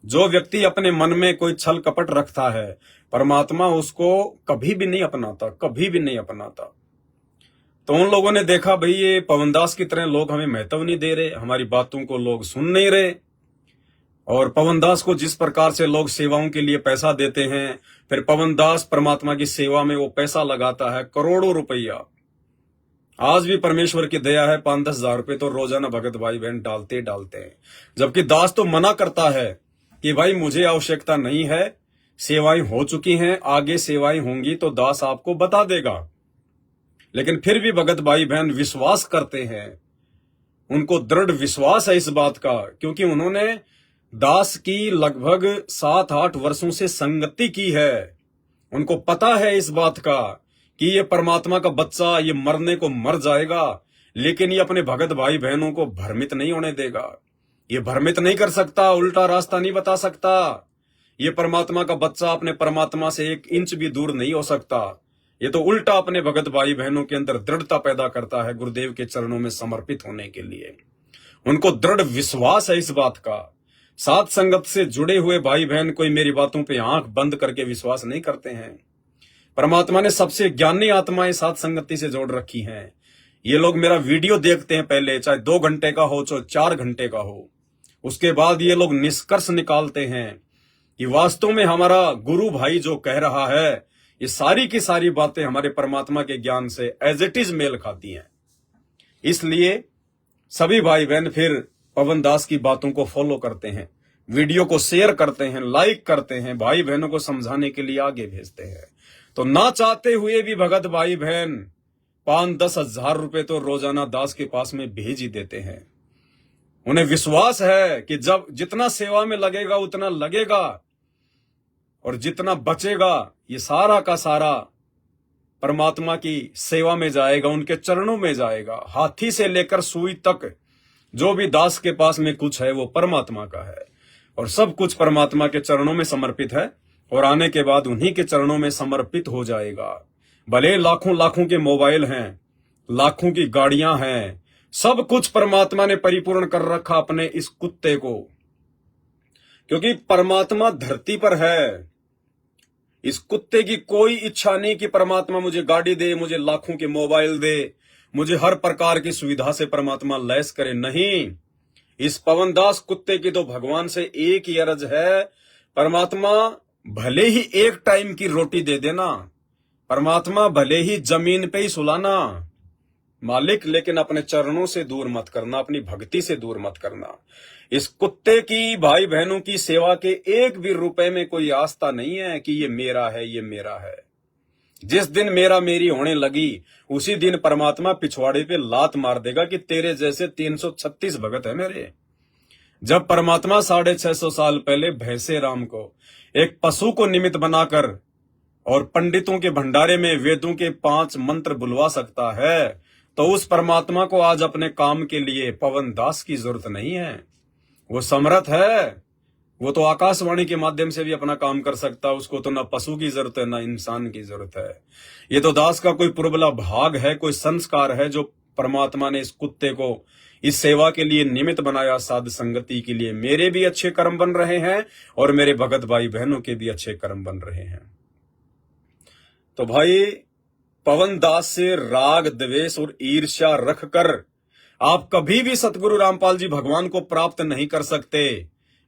[SPEAKER 1] जो व्यक्ति अपने मन में कोई छल कपट रखता है, परमात्मा उसको कभी भी नहीं अपनाता, कभी भी नहीं अपनाता। तो उन लोगों ने देखा, भाई ये पवनदास की तरह लोग हमें महत्व नहीं दे रहे, हमारी बातों को लोग सुन नहीं रहे, और पवनदास को जिस प्रकार से लोग सेवाओं के लिए पैसा देते हैं, फिर पवनदास परमात्मा की सेवा में वो पैसा लगाता है करोड़ों रुपया। आज भी परमेश्वर की दया है 5-10 हजार रुपए तो रोजाना भगत भाई बहन डालते हैं। जबकि दास तो मना करता है कि भाई मुझे आवश्यकता नहीं है, सेवाएं हो चुकी हैं, आगे सेवाएं होंगी तो दास आपको बता देगा। लेकिन फिर भी भगत भाई बहन विश्वास करते हैं, उनको दृढ़ विश्वास है इस बात का, क्योंकि उन्होंने दास की लगभग 7-8 वर्षों से संगति की है। उनको पता है इस बात का कि ये परमात्मा का बच्चा, ये मरने को मर जाएगा, लेकिन ये अपने भगत भाई बहनों को भ्रमित नहीं होने देगा। ये भ्रमित नहीं कर सकता, उल्टा रास्ता नहीं बता सकता। ये परमात्मा का बच्चा अपने परमात्मा से 1 इंच भी दूर नहीं हो सकता। ये तो उल्टा अपने भगत भाई बहनों के अंदर दृढ़ता पैदा करता है गुरुदेव के चरणों में समर्पित होने के लिए। उनको दृढ़ विश्वास है इस बात का। सात संगत से जुड़े हुए भाई बहन कोई मेरी बातों पे आंख बंद करके विश्वास नहीं करते हैं। परमात्मा ने सबसे ज्ञानी आत्माएं सात संगति से जोड़ रखी हैं। ये लोग मेरा वीडियो देखते हैं पहले, चाहे 2 घंटे का हो चाहे 4 घंटे का हो। उसके बाद ये लोग निष्कर्ष निकालते हैं कि वास्तव में हमारा गुरु भाई जो कह रहा है, ये सारी की सारी बातें हमारे परमात्मा के ज्ञान से एज इट इज मेल खाती हैं। इसलिए सभी भाई बहन फिर पवन दास की बातों को फॉलो करते हैं, वीडियो को शेयर करते हैं, लाइक करते हैं, भाई बहनों को समझाने के लिए आगे भेजते हैं। तो ना चाहते हुए भी भगत भाई बहन 5-10 हजार रुपए तो रोजाना दास के पास में भेज ही देते हैं। उन्हें विश्वास है कि जब जितना सेवा में लगेगा उतना लगेगा, और जितना बचेगा ये सारा का सारा परमात्मा की सेवा में जाएगा, उनके चरणों में जाएगा। हाथी से लेकर सुई तक जो भी दास के पास में कुछ है वो परमात्मा का है, और सब कुछ परमात्मा के चरणों में समर्पित है, और आने के बाद उन्हीं के चरणों में समर्पित हो जाएगा। भले लाखों के मोबाइल हैं, लाखों की गाड़ियां हैं, सब कुछ परमात्मा ने परिपूर्ण कर रखा अपने इस कुत्ते को, क्योंकि परमात्मा धरती पर है। इस कुत्ते की कोई इच्छा नहीं कि परमात्मा मुझे गाड़ी दे, मुझे लाखों के मोबाइल दे, मुझे हर प्रकार की सुविधा से परमात्मा लैस करे। नहीं, इस पवनदास कुत्ते की तो भगवान से एक ही अर्ज है, परमात्मा भले ही एक टाइम की रोटी दे देना, परमात्मा भले ही जमीन पे ही सुलाना मालिक, लेकिन अपने चरणों से दूर मत करना, अपनी भक्ति से दूर मत करना। इस कुत्ते की भाई बहनों की सेवा के एक भी रुपए में कोई आस्था नहीं है कि ये मेरा है, ये मेरा है। जिस दिन मेरा मेरी होने लगी उसी दिन परमात्मा पिछवाड़े पे लात मार देगा कि तेरे जैसे 336 भगत है मेरे। जब परमात्मा 650 साल पहले भैंसे राम को एक पशु को निमित्त बनाकर और पंडितों के भंडारे में वेदों के 5 मंत्र बुलवा सकता है, तो उस परमात्मा को आज अपने काम के लिए पवन दास की जरूरत नहीं है। वो समर्थ है, वो तो आकाशवाणी के माध्यम से भी अपना काम कर सकता है। उसको तो ना पशु की जरूरत है, ना इंसान की जरूरत है। ये तो दास का कोई पुरबला भाग है, कोई संस्कार है जो परमात्मा ने इस कुत्ते को इस सेवा के लिए निमित्त बनाया, साध संगति के लिए। मेरे भी अच्छे कर्म बन रहे हैं और मेरे भगत भाई बहनों के भी अच्छे कर्म बन रहे हैं। तो भाई, पवन दास से राग द्वेष और ईर्ष्या रखकर आप कभी भी सतगुरु रामपाल जी भगवान को प्राप्त नहीं कर सकते।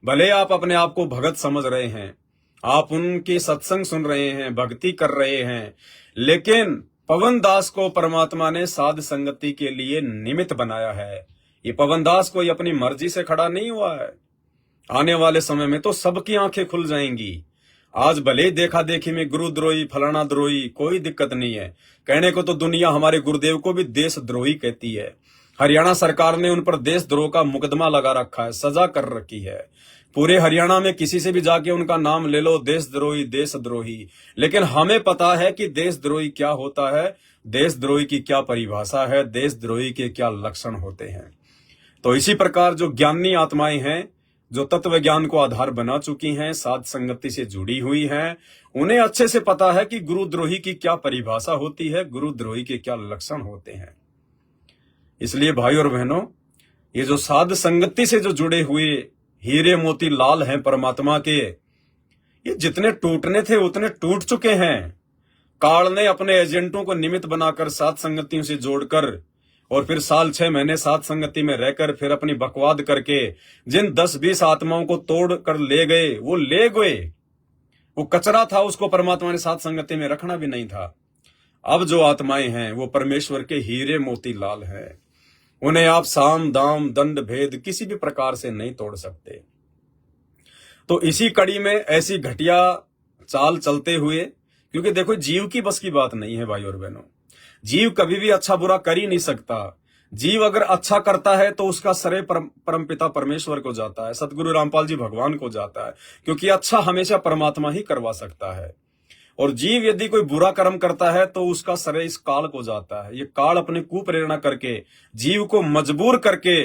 [SPEAKER 1] भले आप अपने आप को भगत समझ रहे हैं, आप उनके सत्संग सुन रहे हैं, भक्ति कर रहे हैं, लेकिन पवन दास को परमात्मा ने साध संगति के लिए निमित्त बनाया है। ये पवन दास कोई अपनी मर्जी से खड़ा नहीं हुआ है। आने वाले समय में तो सबकी आंखें खुल जाएंगी। आज भले देखा देखी में गुरुद्रोही, फलाना द्रोही, कोई दिक्कत नहीं है। कहने को तो दुनिया हमारे गुरुदेव को भी देशद्रोही कहती है। हरियाणा सरकार ने उन पर देशद्रोह का मुकदमा लगा रखा है, सजा कर रखी है। पूरे हरियाणा में किसी से भी जाके उनका नाम ले लो, देशद्रोही देशद्रोही। लेकिन हमें पता है कि देशद्रोही क्या होता है, देशद्रोही की क्या परिभाषा है, देशद्रोही के क्या लक्षण होते हैं। तो इसी प्रकार जो ज्ञानी आत्माएं हैं, जो तत्व ज्ञान को आधार बना चुकी हैं, साध संगति से जुड़ी हुई हैं, उन्हें अच्छे से पता है कि गुरुद्रोही की क्या परिभाषा होती है, गुरुद्रोही के क्या लक्षण होते हैं। इसलिए भाई और बहनों, ये जो साध संगति से जो जुड़े हुए हीरे मोती लाल हैं परमात्मा के, ये जितने टूटने थे उतने टूट चुके हैं। काल ने अपने एजेंटों को निमित्त बनाकर साध संगतियों से जोड़कर और फिर साल 6 महीने साध संगति में रहकर फिर अपनी बकवाद करके जिन 10-20 आत्माओं को तोड़ कर ले गए, वो ले गए। वो कचरा था, उसको परमात्मा ने साध संगति में रखना भी नहीं था। अब जो आत्माएं हैं वो परमेश्वर के हीरे मोती लाल हैं। उन्हें आप साम दाम दंड भेद किसी भी प्रकार से नहीं तोड़ सकते। तो इसी कड़ी में ऐसी घटिया चाल चलते हुए, क्योंकि देखो जीव की बस की बात नहीं है भाई और बहनों, जीव कभी भी अच्छा बुरा कर ही नहीं सकता। जीव अगर अच्छा करता है तो उसका श्रेय परमपिता परमेश्वर को जाता है, सतगुरु रामपाल जी भगवान को जाता है, क्योंकि अच्छा हमेशा परमात्मा ही करवा सकता है। और जीव यदि कोई बुरा कर्म करता है तो उसका श्रेय इस काल को जाता है। ये काल अपने कुप्रेरणा करके जीव को मजबूर करके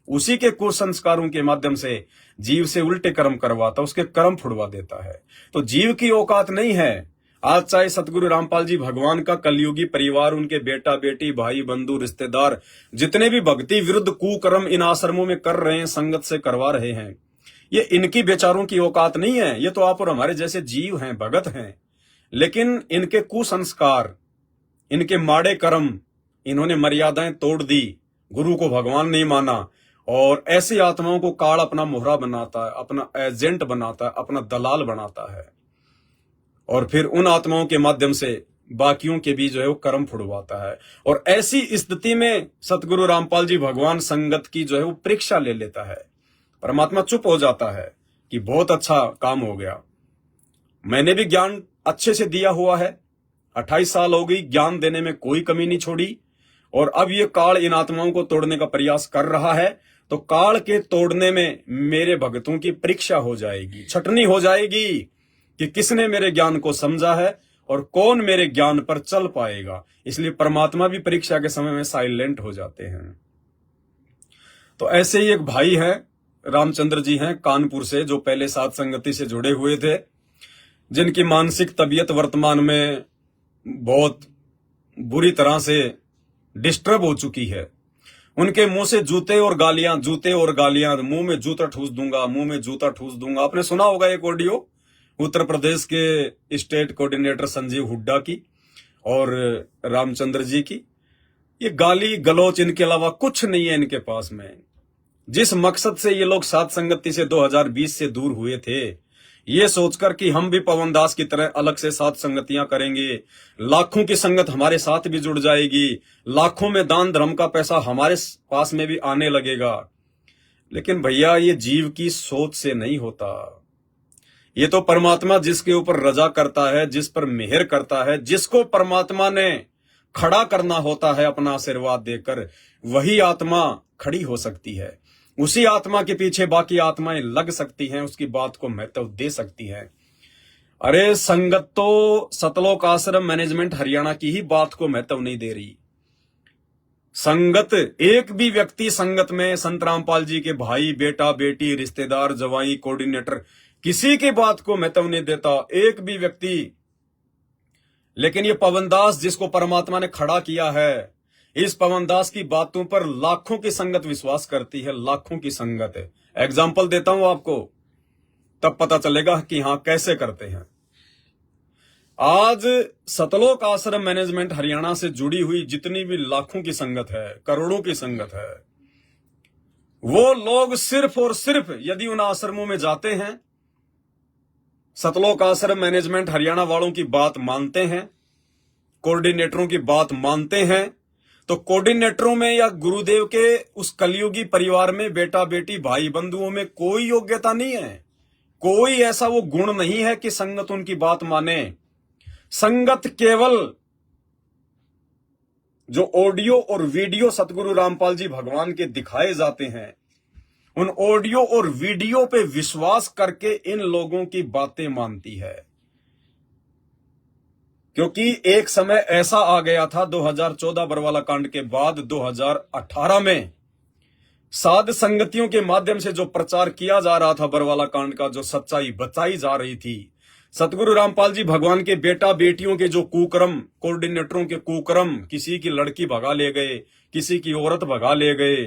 [SPEAKER 1] उसी के कुसंस्कारों के माध्यम से जीव से उल्टे कर्म करवाता, उसके कर्म फुड़वा देता है। तो जीव की औकात नहीं है। आज चाहे सतगुरु रामपाल जी भगवान का कलयुगी परिवार, उनके बेटा बेटी, भाई बंधु, रिश्तेदार, जितने भी भक्ति विरुद्ध कुकर्म इन आश्रमों में कर रहे हैं, संगत से करवा रहे हैं, ये इनकी बेचारों की औकात नहीं है। ये तो आप और हमारे जैसे जीव हैं, भगत हैं, लेकिन इनके कुसंस्कार, इनके माड़े कर्म, इन्होंने मर्यादाएं तोड़ दी, गुरु को भगवान नहीं माना, और ऐसी आत्माओं को काल अपना मोहरा बनाता है, अपना एजेंट बनाता है, अपना दलाल बनाता है, और फिर उन आत्माओं के माध्यम से बाकियों के भी जो है वो कर्म फुड़वाता है। और ऐसी स्थिति में सतगुरु रामपाल जी भगवान संगत की जो है वो परीक्षा ले लेता है। परमात्मा चुप हो जाता है कि बहुत अच्छा काम हो गया, मैंने भी ज्ञान अच्छे से दिया हुआ है, 28 साल हो गई, ज्ञान देने में कोई कमी नहीं छोड़ी, और अब ये काल इन आत्माओं को तोड़ने का प्रयास कर रहा है। तो काल के तोड़ने में मेरे भक्तों की परीक्षा हो जाएगी, छटनी हो जाएगी कि किसने मेरे ज्ञान को समझा है और कौन मेरे ज्ञान पर चल पाएगा। इसलिए परमात्मा भी परीक्षा के समय में साइलेंट हो जाते हैं। तो ऐसे ही एक भाई है, रामचंद्र जी हैं कानपुर से, जो पहले साध संगति से जुड़े हुए थे, जिनकी मानसिक तबीयत वर्तमान में बहुत बुरी तरह से डिस्टर्ब हो चुकी है। उनके मुंह से जूते और गालियां, मुंह में जूता ठूस दूंगा, मुंह में जूता ठूस दूंगा। आपने सुना होगा एक ऑडियो, उत्तर प्रदेश के स्टेट कोऑर्डिनेटर संजीव हुड्डा की और रामचंद्र जी की। ये गाली गलौच इनके अलावा कुछ नहीं है इनके पास में। जिस मकसद से ये लोग साथ संगति से 2020 से दूर हुए थे, ये सोचकर कि हम भी पवन दास की तरह अलग से साथ संगतियां करेंगे, लाखों की संगत हमारे साथ भी जुड़ जाएगी, लाखों में दान धर्म का पैसा हमारे पास में भी आने लगेगा। लेकिन भैया ये जीव की सोच से नहीं होता। ये तो परमात्मा जिसके ऊपर रजा करता है, जिस पर मेहर करता है, जिसको परमात्मा ने खड़ा करना होता है अपना आशीर्वाद देकर, वही आत्मा खड़ी हो सकती है। उसी आत्मा के पीछे बाकी आत्माएं लग सकती हैं, उसकी बात को महत्व दे सकती हैं। अरे संगत तो सतलोक आश्रम मैनेजमेंट हरियाणा की ही बात को महत्व नहीं दे रही। संगत, एक भी व्यक्ति संगत में संत रामपाल जी के भाई, बेटा, बेटी, रिश्तेदार, जवाई, कोऑर्डिनेटर, किसी की बात को महत्व नहीं देता, एक भी व्यक्ति। लेकिन ये पवन दास जिसको परमात्मा ने खड़ा किया है, इस पवन दास की बातों पर लाखों की संगत विश्वास करती है, लाखों की संगत है। एग्जाम्पल देता हूं आपको, तब पता चलेगा कि हां कैसे करते हैं। आज सतलोक आश्रम मैनेजमेंट हरियाणा से जुड़ी हुई जितनी भी लाखों की संगत है, करोड़ों की संगत है, वो लोग सिर्फ और सिर्फ यदि उन आश्रमों में जाते हैं, सतलोक आश्रम मैनेजमेंट हरियाणा वालों की बात मानते हैं, कोऑर्डिनेटरों की बात मानते हैं, तो कोऑर्डिनेटरों में या गुरुदेव के उस कलयुगी परिवार में बेटा बेटी भाई बंधुओं में कोई योग्यता नहीं है, कोई ऐसा वो गुण नहीं है कि संगत उनकी बात माने। संगत केवल जो ऑडियो और वीडियो सतगुरु रामपाल जी भगवान के दिखाए जाते हैं, उन ऑडियो और वीडियो पे विश्वास करके इन लोगों की बातें मानती है। क्योंकि एक समय ऐसा आ गया था 2014 बरवाला कांड के बाद 2018 में साध संगतियों के माध्यम से जो प्रचार किया जा रहा था बरवाला कांड का, जो सच्चाई बताई जा रही थी, सतगुरु रामपाल जी भगवान के बेटा बेटियों के जो कुकर्म, कोऑर्डिनेटरों के कुकर्म, किसी की लड़की भगा ले गए, किसी की औरत भगा ले गए,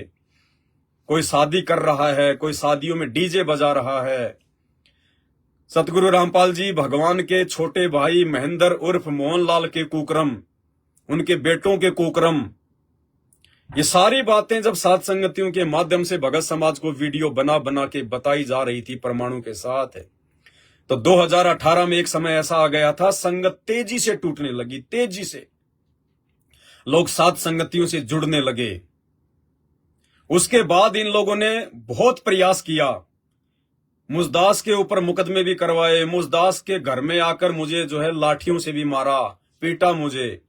[SPEAKER 1] कोई शादी कर रहा है, कोई शादियों में डीजे बजा रहा है, सतगुरु रामपाल जी भगवान के छोटे भाई महेंद्र उर्फ मोहनलाल के कुकर्म, उनके बेटों के कुकर्म, ये सारी बातें जब साध संगतियों के माध्यम से भगत समाज को वीडियो बना बना के बताई जा रही थी प्रमाणों के साथ, तो 2018 में एक समय ऐसा आ गया था, संगत तेजी से टूटने लगी, तेजी से लोग साध संगतियों से जुड़ने लगे। उसके बाद इन लोगों ने बहुत प्रयास किया, मुझदास के ऊपर मुकदमे भी करवाए, मुझदास के घर में आकर मुझे जो है लाठियों से भी मारा, पीटा, मुझे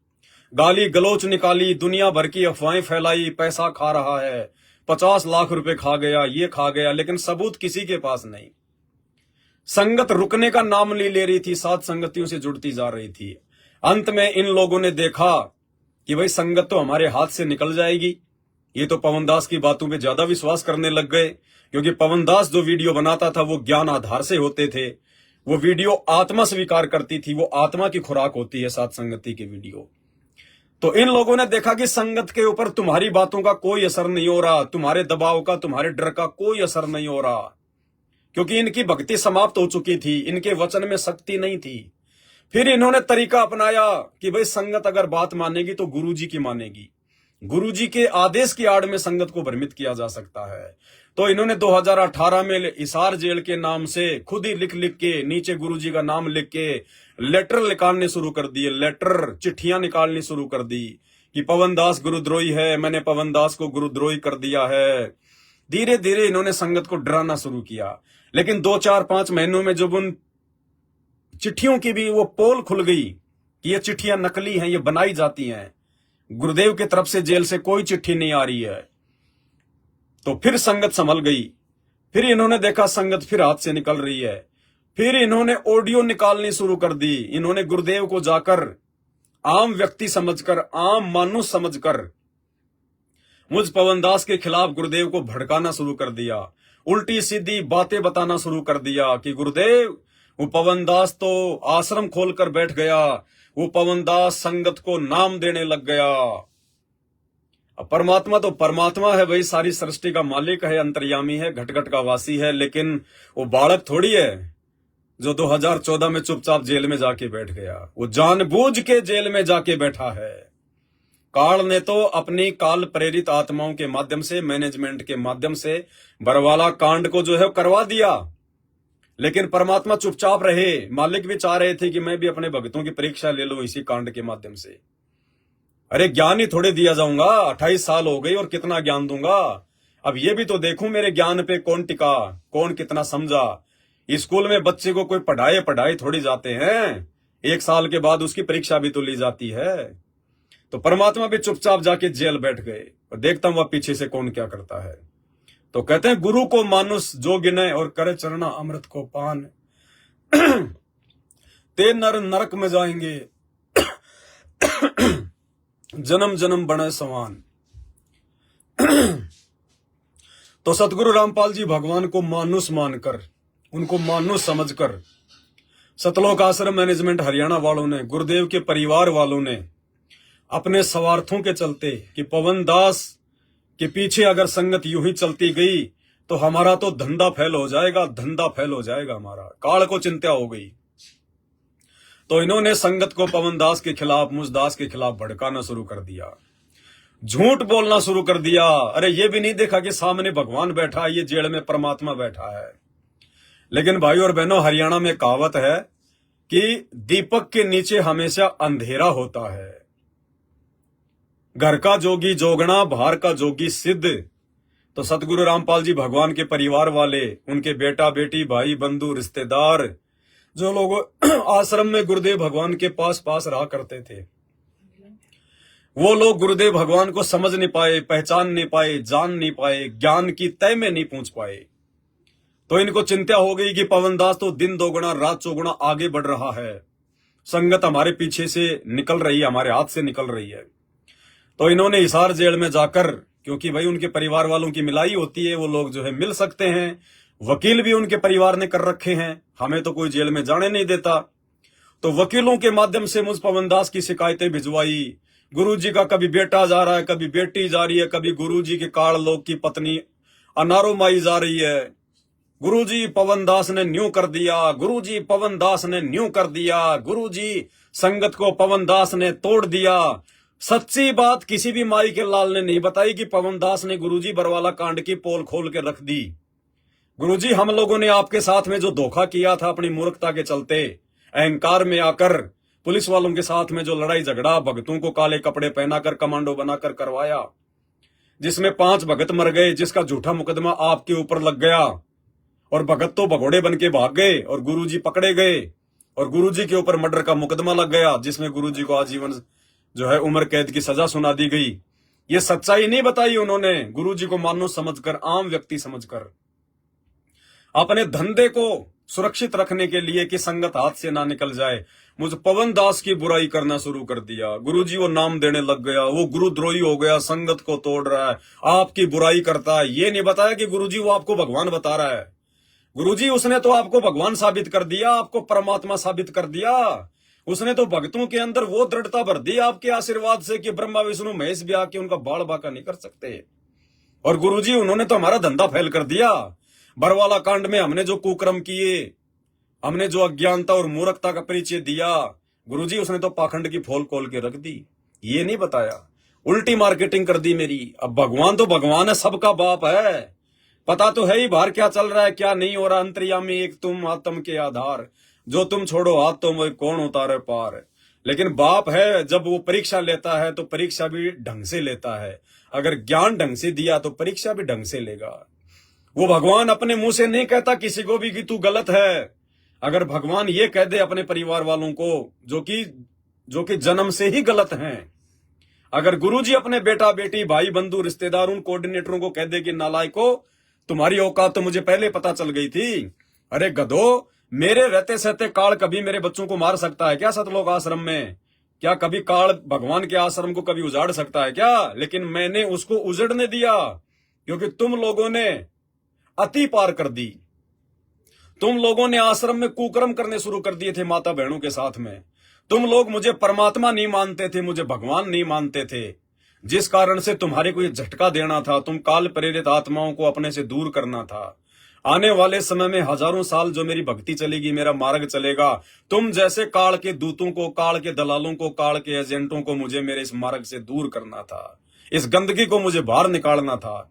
[SPEAKER 1] गाली गलौच निकाली, दुनिया भर की अफवाहें फैलाई, पैसा खा रहा है, 50 लाख रुपए खा गया, ये खा गया, लेकिन सबूत किसी के पास नहीं। संगत रुकने का नाम नहीं ले रही थी, साध संगतियों से जुड़ती जा रही थी। अंत में इन लोगों ने देखा कि भाई संगत तो हमारे हाथ से निकल जाएगी, ये तो पवन दास की बातों पे ज्यादा विश्वास करने लग गए, क्योंकि पवन दास जो वीडियो बनाता था वो ज्ञान आधार से होते थे, वो वीडियो आत्मा स्वीकार करती थी, वो आत्मा की खुराक होती है साध संगति की वीडियो। तो इन लोगों ने देखा कि संगत के ऊपर तुम्हारी बातों का कोई असर नहीं हो रहा, तुम्हारे दबाव का, तुम्हारे डर का कोई असर नहीं हो रहा, क्योंकि इनकी भक्ति समाप्त हो चुकी थी, इनके वचन में शक्ति नहीं थी। फिर इन्होंने तरीका अपनाया कि भाई संगत अगर बात मानेगी तो गुरुजी की मानेगी, गुरुजी के आदेश की आड़ में संगत को भ्रमित किया जा सकता है। तो इन्होंने 2018 में हिसार जेल के नाम से खुद ही लिख लिख के नीचे गुरुजी का नाम लिख के लेटर निकालने शुरू कर दिए, लेटर चिट्ठियां निकालनी शुरू कर दी कि पवन दास गुरुद्रोही है, मैंने पवन दास को गुरुद्रोही कर दिया है। धीरे धीरे इन्होंने संगत को डराना शुरू किया, लेकिन 2-4-5 महीनों में जब उन चिट्ठियों की भी वो पोल खुल गई कि ये चिट्ठियां नकली हैं, ये बनाई जाती हैं, गुरुदेव की तरफ से जेल से कोई चिट्ठी नहीं आ रही है, तो फिर संगत संभल गई। फिर इन्होंने देखा संगत फिर हाथ से निकल रही है, फिर इन्होंने ऑडियो निकालनी शुरू कर दी। इन्होंने गुरुदेव को जाकर आम व्यक्ति समझकर, आम मानुष समझकर मुझ पवन दास के खिलाफ गुरुदेव को भड़काना शुरू कर दिया, उल्टी सीधी बातें बताना शुरू कर दिया कि गुरुदेव, वो पवन दास तो आश्रम खोलकर बैठ गया, वो पवन दास संगत को नाम देने लग गया। अब परमात्मा तो परमात्मा है भाई, सारी सृष्टि का मालिक है, अंतर्यामी है, घट घट का वासी है, लेकिन वो बालक थोड़ी है। जो 2014 में चुपचाप जेल में जाके बैठ गया, वो जानबूझ के जेल में जाके बैठा है। काल ने तो अपनी काल प्रेरित आत्माओं के माध्यम से, मैनेजमेंट के माध्यम से बरवाला कांड को जो है करवा दिया, लेकिन परमात्मा चुपचाप रहे। मालिक भी चाह रहे थे कि मैं भी अपने भक्तों की परीक्षा ले लूं इसी कांड के माध्यम से। अरे ज्ञान ही थोड़े दिया जाऊंगा, 28 साल हो गई और कितना ज्ञान दूंगा। अब ये भी तो देखूं मेरे ज्ञान पे कौन टिका, कौन कितना समझा। स्कूल में बच्चे को कोई पढ़ाए थोड़ी जाते हैं, 1 साल के बाद उसकी परीक्षा भी तो ली जाती है। तो परमात्मा भी चुपचाप जाके जेल बैठ गए और देखता हूं वह पीछे से कौन क्या करता है। तो कहते हैं गुरु को मानुष जो गिने और करे चरना अमृत को पान, ते नर नरक में जाएंगे जन्म जन्म बने समान। तो सतगुरु रामपाल जी भगवान को मानुष मानकर, उनको मानुष समझकर सतलोक आश्रम मैनेजमेंट हरियाणा वालों ने, गुरुदेव के परिवार वालों ने अपने स्वार्थों के चलते कि पवन दास के पीछे अगर संगत यूं ही चलती गई तो हमारा तो धंधा फेल हो जाएगा, धंधा फेल हो जाएगा हमारा। काल को चिंता हो गई तो इन्होंने संगत को पवन दास के खिलाफ, मुझ दास के खिलाफ भड़काना शुरू कर दिया, झूठ बोलना शुरू कर दिया। अरे ये भी नहीं देखा कि सामने भगवान बैठा है, ये जेल में परमात्मा बैठा है। लेकिन भाई और बहनों, हरियाणा में कहावत है कि दीपक के नीचे हमेशा अंधेरा होता है। घर का जोगी जोगना, बाहर का जोगी सिद्ध। तो सतगुरु रामपाल जी भगवान के परिवार वाले, उनके बेटा बेटी, भाई बंधु, रिश्तेदार, जो लोग आश्रम में गुरुदेव भगवान के पास रहा करते थे, वो लोग गुरुदेव भगवान को समझ नहीं पाए, पहचान नहीं पाए, जान नहीं पाए, ज्ञान की तय में नहीं पहुंच पाए। तो इनको चिंता हो गई कि पवन दास तो दिन दोगुना रात चौगुना आगे बढ़ रहा है, संगत हमारे पीछे से निकल रही है, हमारे हाथ से निकल रही है। तो इन्होंने हिसार जेल में जाकर, क्योंकि भाई उनके परिवार वालों की मिलाई होती है, वो लोग जो है मिल सकते हैं, वकील भी उनके परिवार ने कर रखे हैं, हमें तो कोई जेल में जाने नहीं देता। तो वकीलों के माध्यम से मुझ पवन दास की शिकायतें भिजवाई। गुरुजी का कभी बेटा जा रहा है, कभी बेटी जा रही है, कभी गुरुजी के काल लोक की पत्नी अनारो माई जा रही है। गुरुजी पवन दास ने न्यू कर दिया, गुरुजी पवन दास ने न्यू कर दिया, गुरुजी संगत को पवन दास ने तोड़ दिया। सच्ची बात किसी भी माई के लाल ने नहीं बताई कि पवन दास ने गुरुजी बरवाला कांड की पोल खोल के रख दी। गुरुजी, हम लोगों ने आपके साथ में जो धोखा किया था अपनी मूर्खता के चलते, अहंकार में आकर पुलिस वालों के साथ में जो लड़ाई झगड़ा, भगतों को काले कपड़े पहनाकर कमांडो बनाकर करवाया, जिसमें 5 भगत मर गए, जिसका झूठा मुकदमा आपके ऊपर लग गया और भगत तो भगोड़े बन के भाग गए और गुरुजी पकड़े गए और गुरुजी के ऊपर मर्डर का मुकदमा लग गया, जिसमें गुरुजी को आजीवन जो है उम्र कैद की सजा सुना दी गई। ये सच्चाई नहीं बताई उन्होंने, गुरुजी को मानुष समझकर, आम व्यक्ति समझकर, अपने धंधे को सुरक्षित रखने के लिए कि संगत हाथ से ना निकल जाए, मुझ पवन दास की बुराई करना शुरू कर दिया। गुरुजी वो नाम देने लग गया, वो गुरुद्रोही हो गया, संगत को तोड़ रहा है, आपकी बुराई करता है। ये नहीं बताया कि गुरुजी वो आपको भगवान बता रहा है। गुरुजी उसने तो आपको भगवान साबित कर दिया, आपको परमात्मा साबित कर दिया। उसने तो भक्तों के अंदर वो दृढ़ता भर दी आपके आशीर्वाद से कि ब्रह्मा विष्णु महेश भी आके उनका बाल बाका नहीं कर सकते। और गुरुजी उन्होंने तो हमारा धंधा फैल कर दिया। बरवाला कांड में हमने जो कुकर्म किए, हमने जो अज्ञानता और मूर्खता का परिचय दिया, गुरुजी उसने तो पाखंड की फोल खोल के रख दी। ये नहीं बताया, उल्टी मार्केटिंग कर दी मेरी। अब भगवान तो भगवान है, सबका बाप है, पता तो है ही बाहर क्या चल रहा है क्या नहीं हो रहा। अंतर्यामी एक तुम, आत्म के आधार, जो तुम छोड़ो हाथ तो वो कौन उतारे पार। लेकिन बाप है, जब वो परीक्षा लेता है तो परीक्षा भी ढंग से लेता है। अगर ज्ञान ढंग से दिया तो परीक्षा भी ढंग से लेगा। वो भगवान अपने मुंह से नहीं कहता किसी को भी कि तू गलत है। अगर भगवान ये कह दे अपने परिवार वालों को जो कि जन्म से ही गलत हैं, अगर गुरुजी अपने बेटा बेटी, भाई बंधु, रिश्तेदार, उन कोऑर्डिनेटरों को कह दे कि नालायको तुम्हारी औकात तो मुझे पहले पता चल गई थी। अरे गधो, मेरे रहते सहते काल कभी मेरे बच्चों को मार सकता है क्या सतलोक आश्रम में? क्या कभी काल भगवान के आश्रम को कभी उजाड़ सकता है क्या? लेकिन मैंने उसको उजड़ने दिया क्योंकि तुम लोगों ने अति पार कर दी। तुम लोगों ने आश्रम में कुकर्म करने शुरू कर दिए थे माता बहनों के साथ में। तुम लोग मुझे परमात्मा नहीं मानते थे, मुझे भगवान नहीं मानते थे, जिस कारण से तुम्हारे को ये झटका देना था। तुम काल प्रेरित आत्माओं को अपने से दूर करना था। आने वाले समय में हजारों साल जो मेरी भक्ति चलेगी, मेरा मार्ग चलेगा, तुम जैसे काल के दूतों को, काल के दलालों को, काल के एजेंटों को मुझे मेरे इस मार्ग से दूर करना था, इस गंदगी को मुझे बाहर निकालना था।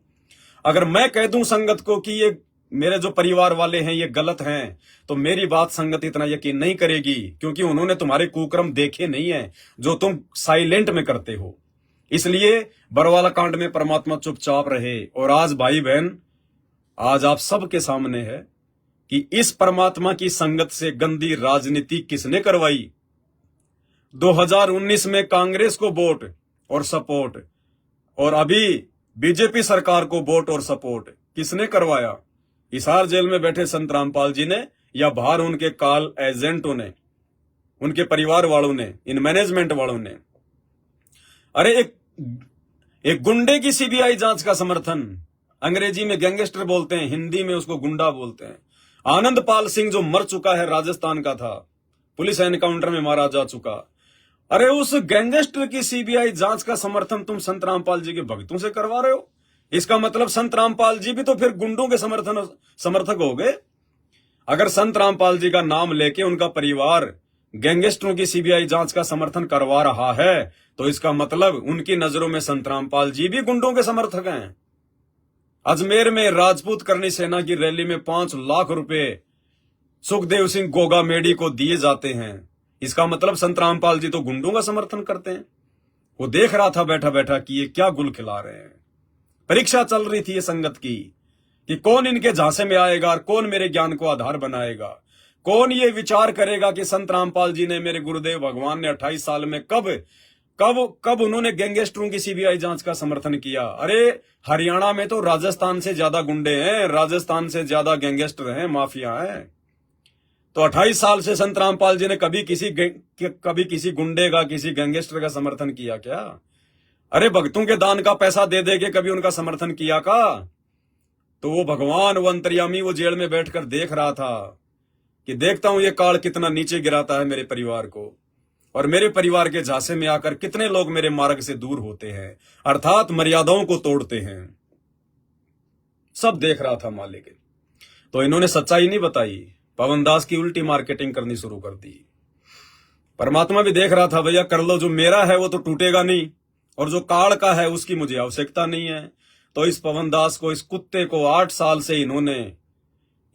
[SPEAKER 1] अगर मैं कह दूं संगत को कि ये मेरे जो परिवार वाले हैं ये गलत हैं, तो मेरी बात संगत इतना यकीन नहीं करेगी, क्योंकि उन्होंने तुम्हारे कुकर्म देखे नहीं है जो तुम साइलेंट में करते हो। इसलिए बरवाला कांड में परमात्मा चुपचाप रहे। और आज भाई बहन, आज आप सबके सामने है कि इस परमात्मा की संगत से गंदी राजनीति किसने करवाई। 2019 में कांग्रेस को वोट और सपोर्ट, और अभी बीजेपी सरकार को वोट और सपोर्ट किसने करवाया? हिसार जेल में बैठे संत रामपाल जी ने, या बाहर उनके काल एजेंटों ने, उनके परिवार वालों ने, इन मैनेजमेंट वालों ने? अरे एक गुंडे की सीबीआई जांच का समर्थन, अंग्रेजी में गैंगस्टर बोलते हैं, हिंदी में उसको गुंडा बोलते हैं। आनंदपाल सिंह जो मर चुका है, राजस्थान का था, पुलिस एनकाउंटर में मारा जा चुका। अरे उस गैंगस्टर की सीबीआई जांच का समर्थन तुम संत रामपाल जी के भक्तों से करवा रहे हो। इसका मतलब संत रामपाल जी भी तो फिर गुंडों के समर्थक हो गए। अगर संत रामपाल जी का नाम लेके उनका परिवार गैंगस्टरों की सीबीआई जांच का समर्थन करवा रहा है, तो इसका मतलब उनकी नजरों में संत रामपाल जी भी गुंडों के समर्थक हैं। अजमेर में राजपूत करनी सेना की रैली में 5 लाख रुपए सुखदेव सिंह गोगा मेडी को दिए जाते हैं। इसका मतलब संत रामपाल जी तो गुंडों का समर्थन करते हैं। वो देख रहा था बैठा बैठा कि ये क्या गुल खिला रहे हैं। परीक्षा चल रही थी ये संगत की कि कौन इनके झांसे में आएगा और कौन मेरे ज्ञान को आधार बनाएगा। कौन ये विचार करेगा कि संत रामपाल जी ने, मेरे गुरुदेव भगवान ने 28 साल में कब उन्होंने गैंगस्टरों की सीबीआई जांच का समर्थन किया। अरे हरियाणा में तो राजस्थान से ज्यादा गुंडे हैं, राजस्थान से ज्यादा गैंगस्टर हैं, माफिया हैं। तो 28 साल से संत रामपाल जी ने कभी किसी गुंडे का, किसी गैंगस्टर का समर्थन किया क्या? अरे भक्तों के दान का पैसा दे दे के कभी उनका समर्थन किया का? तो वो भगवान, वो अंतर्यामी, वो जेल में बैठकर देख रहा था कि देखता हूं ये काल कितना नीचे गिराता है मेरे परिवार को, और मेरे परिवार के झांसे में आकर कितने लोग मेरे मार्ग से दूर होते हैं, अर्थात मर्यादाओं को तोड़ते हैं। सब देख रहा था मालिक। तो इन्होंने सच्चाई नहीं बताई, पवन दास की उल्टी मार्केटिंग करनी शुरू कर दी। परमात्मा भी देख रहा था, भैया कर लो, जो मेरा है वो तो टूटेगा नहीं, और जो काल का है उसकी मुझे आवश्यकता नहीं है। तो इस पवन दास को, इस कुत्ते को 8 साल से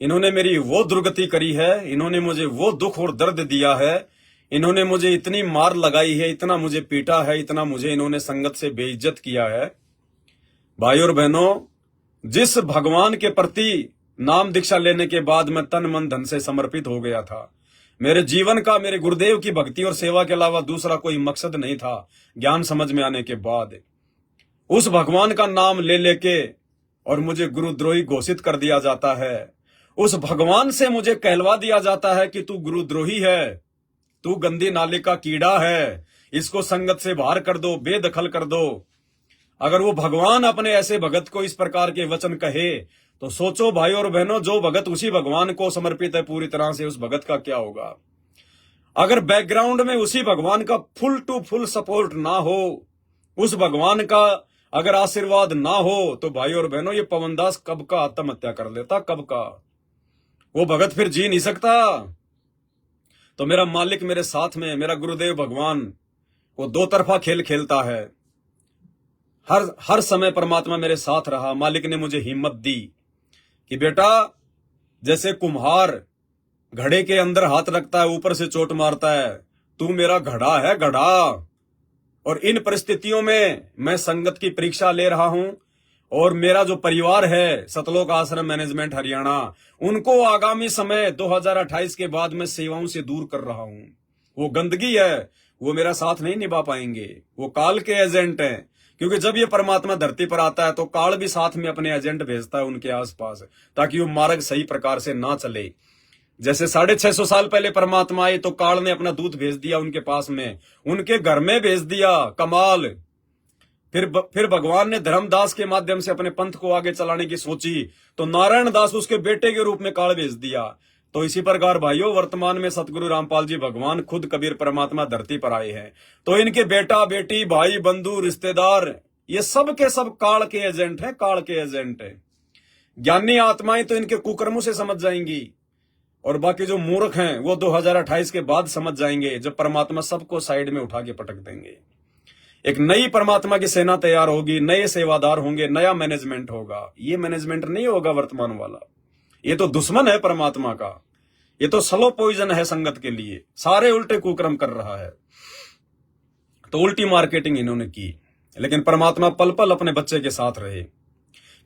[SPEAKER 1] इन्होंने मेरी वो दुर्गति करी है, इन्होंने मुझे वो दुख और दर्द दिया है, इन्होंने मुझे इतनी मार लगाई है, इतना मुझे पीटा है, इतना मुझे इन्होंने संगत से बेइज्जत किया है। भाई और बहनों, जिस भगवान के प्रति नाम दीक्षा लेने के बाद मैं तन मन धन से समर्पित हो गया था, मेरे जीवन का, मेरे गुरुदेव की भक्ति और सेवा के अलावा दूसरा कोई मकसद नहीं था ज्ञान समझ में आने के बाद, उस भगवान का नाम ले लेके और मुझे गुरुद्रोही घोषित कर दिया जाता है। उस भगवान से मुझे कहलवा दिया जाता है कि तू गुरुद्रोही है, तू गंदी नाले का कीड़ा है, इसको संगत से बाहर कर दो, बेदखल कर दो। अगर वो भगवान अपने ऐसे भगत को इस प्रकार के वचन कहे, तो सोचो भाई और बहनों, जो भगत उसी भगवान को समर्पित है पूरी तरह से, उस भगत का क्या होगा। अगर बैकग्राउंड में उसी भगवान का फुल टू फुल सपोर्ट ना हो, उस भगवान का अगर आशीर्वाद ना हो, तो भाई और बहनों ये पवन दास कब का आत्महत्या कर लेता, कब का। वो भगत फिर जी नहीं सकता। तो मेरा मालिक मेरे साथ में, मेरा गुरुदेव भगवान, वो 2 तरफा खेल खेलता है। हर समय परमात्मा मेरे साथ रहा। मालिक ने मुझे हिम्मत दी कि बेटा, जैसे कुम्हार घड़े के अंदर हाथ रखता है, ऊपर से चोट मारता है, तू मेरा घड़ा है, घड़ा। और इन परिस्थितियों में मैं संगत की परीक्षा ले रहा हूं, और मेरा जो परिवार है सतलोक आश्रम मैनेजमेंट हरियाणा, उनको आगामी समय 2028 के बाद मैं सेवाओं से दूर कर रहा हूं। वो गंदगी है, वो मेरा साथ नहीं निभा पाएंगे, वो काल के एजेंट हैं। क्योंकि जब ये परमात्मा धरती पर आता है तो काल भी साथ में अपने एजेंट भेजता है उनके आसपास, ताकि वो मार्ग सही प्रकार से ना चले। जैसे 650 साल पहले परमात्मा आए तो काल ने अपना दूत भेज दिया उनके पास में, उनके घर में भेज दिया, कमाल। फिर भगवान ने धर्मदास के माध्यम से अपने पंथ को आगे चलाने की सोची, तो नारायण दास उसके बेटे के रूप में काल भेज दिया। तो इसी प्रकार भाइयों, वर्तमान में सतगुरु रामपाल जी भगवान खुद कबीर परमात्मा धरती पर आए हैं। तो इनके बेटा बेटी, भाई बंधु, रिश्तेदार, ये सब के सब काल के एजेंट हैं, काल के एजेंट हैं। ज्ञानी आत्माएं तो इनके कुकर्मों से समझ जाएंगी, और बाकी जो मूर्ख हैं वो 2028 के बाद समझ जाएंगे, जब परमात्मा सबको साइड में उठा के पटक देंगे। एक नई परमात्मा की सेना तैयार होगी, नए सेवादार होंगे, नया मैनेजमेंट होगा। ये मैनेजमेंट नहीं होगा वर्तमान वाला, ये तो दुश्मन है परमात्मा का, ये तो स्लो पॉइजन है संगत के लिए, सारे उल्टे कुकर्म कर रहा है। तो उल्टी मार्केटिंग इन्होंने की, लेकिन परमात्मा पल पल अपने बच्चे के साथ रहे।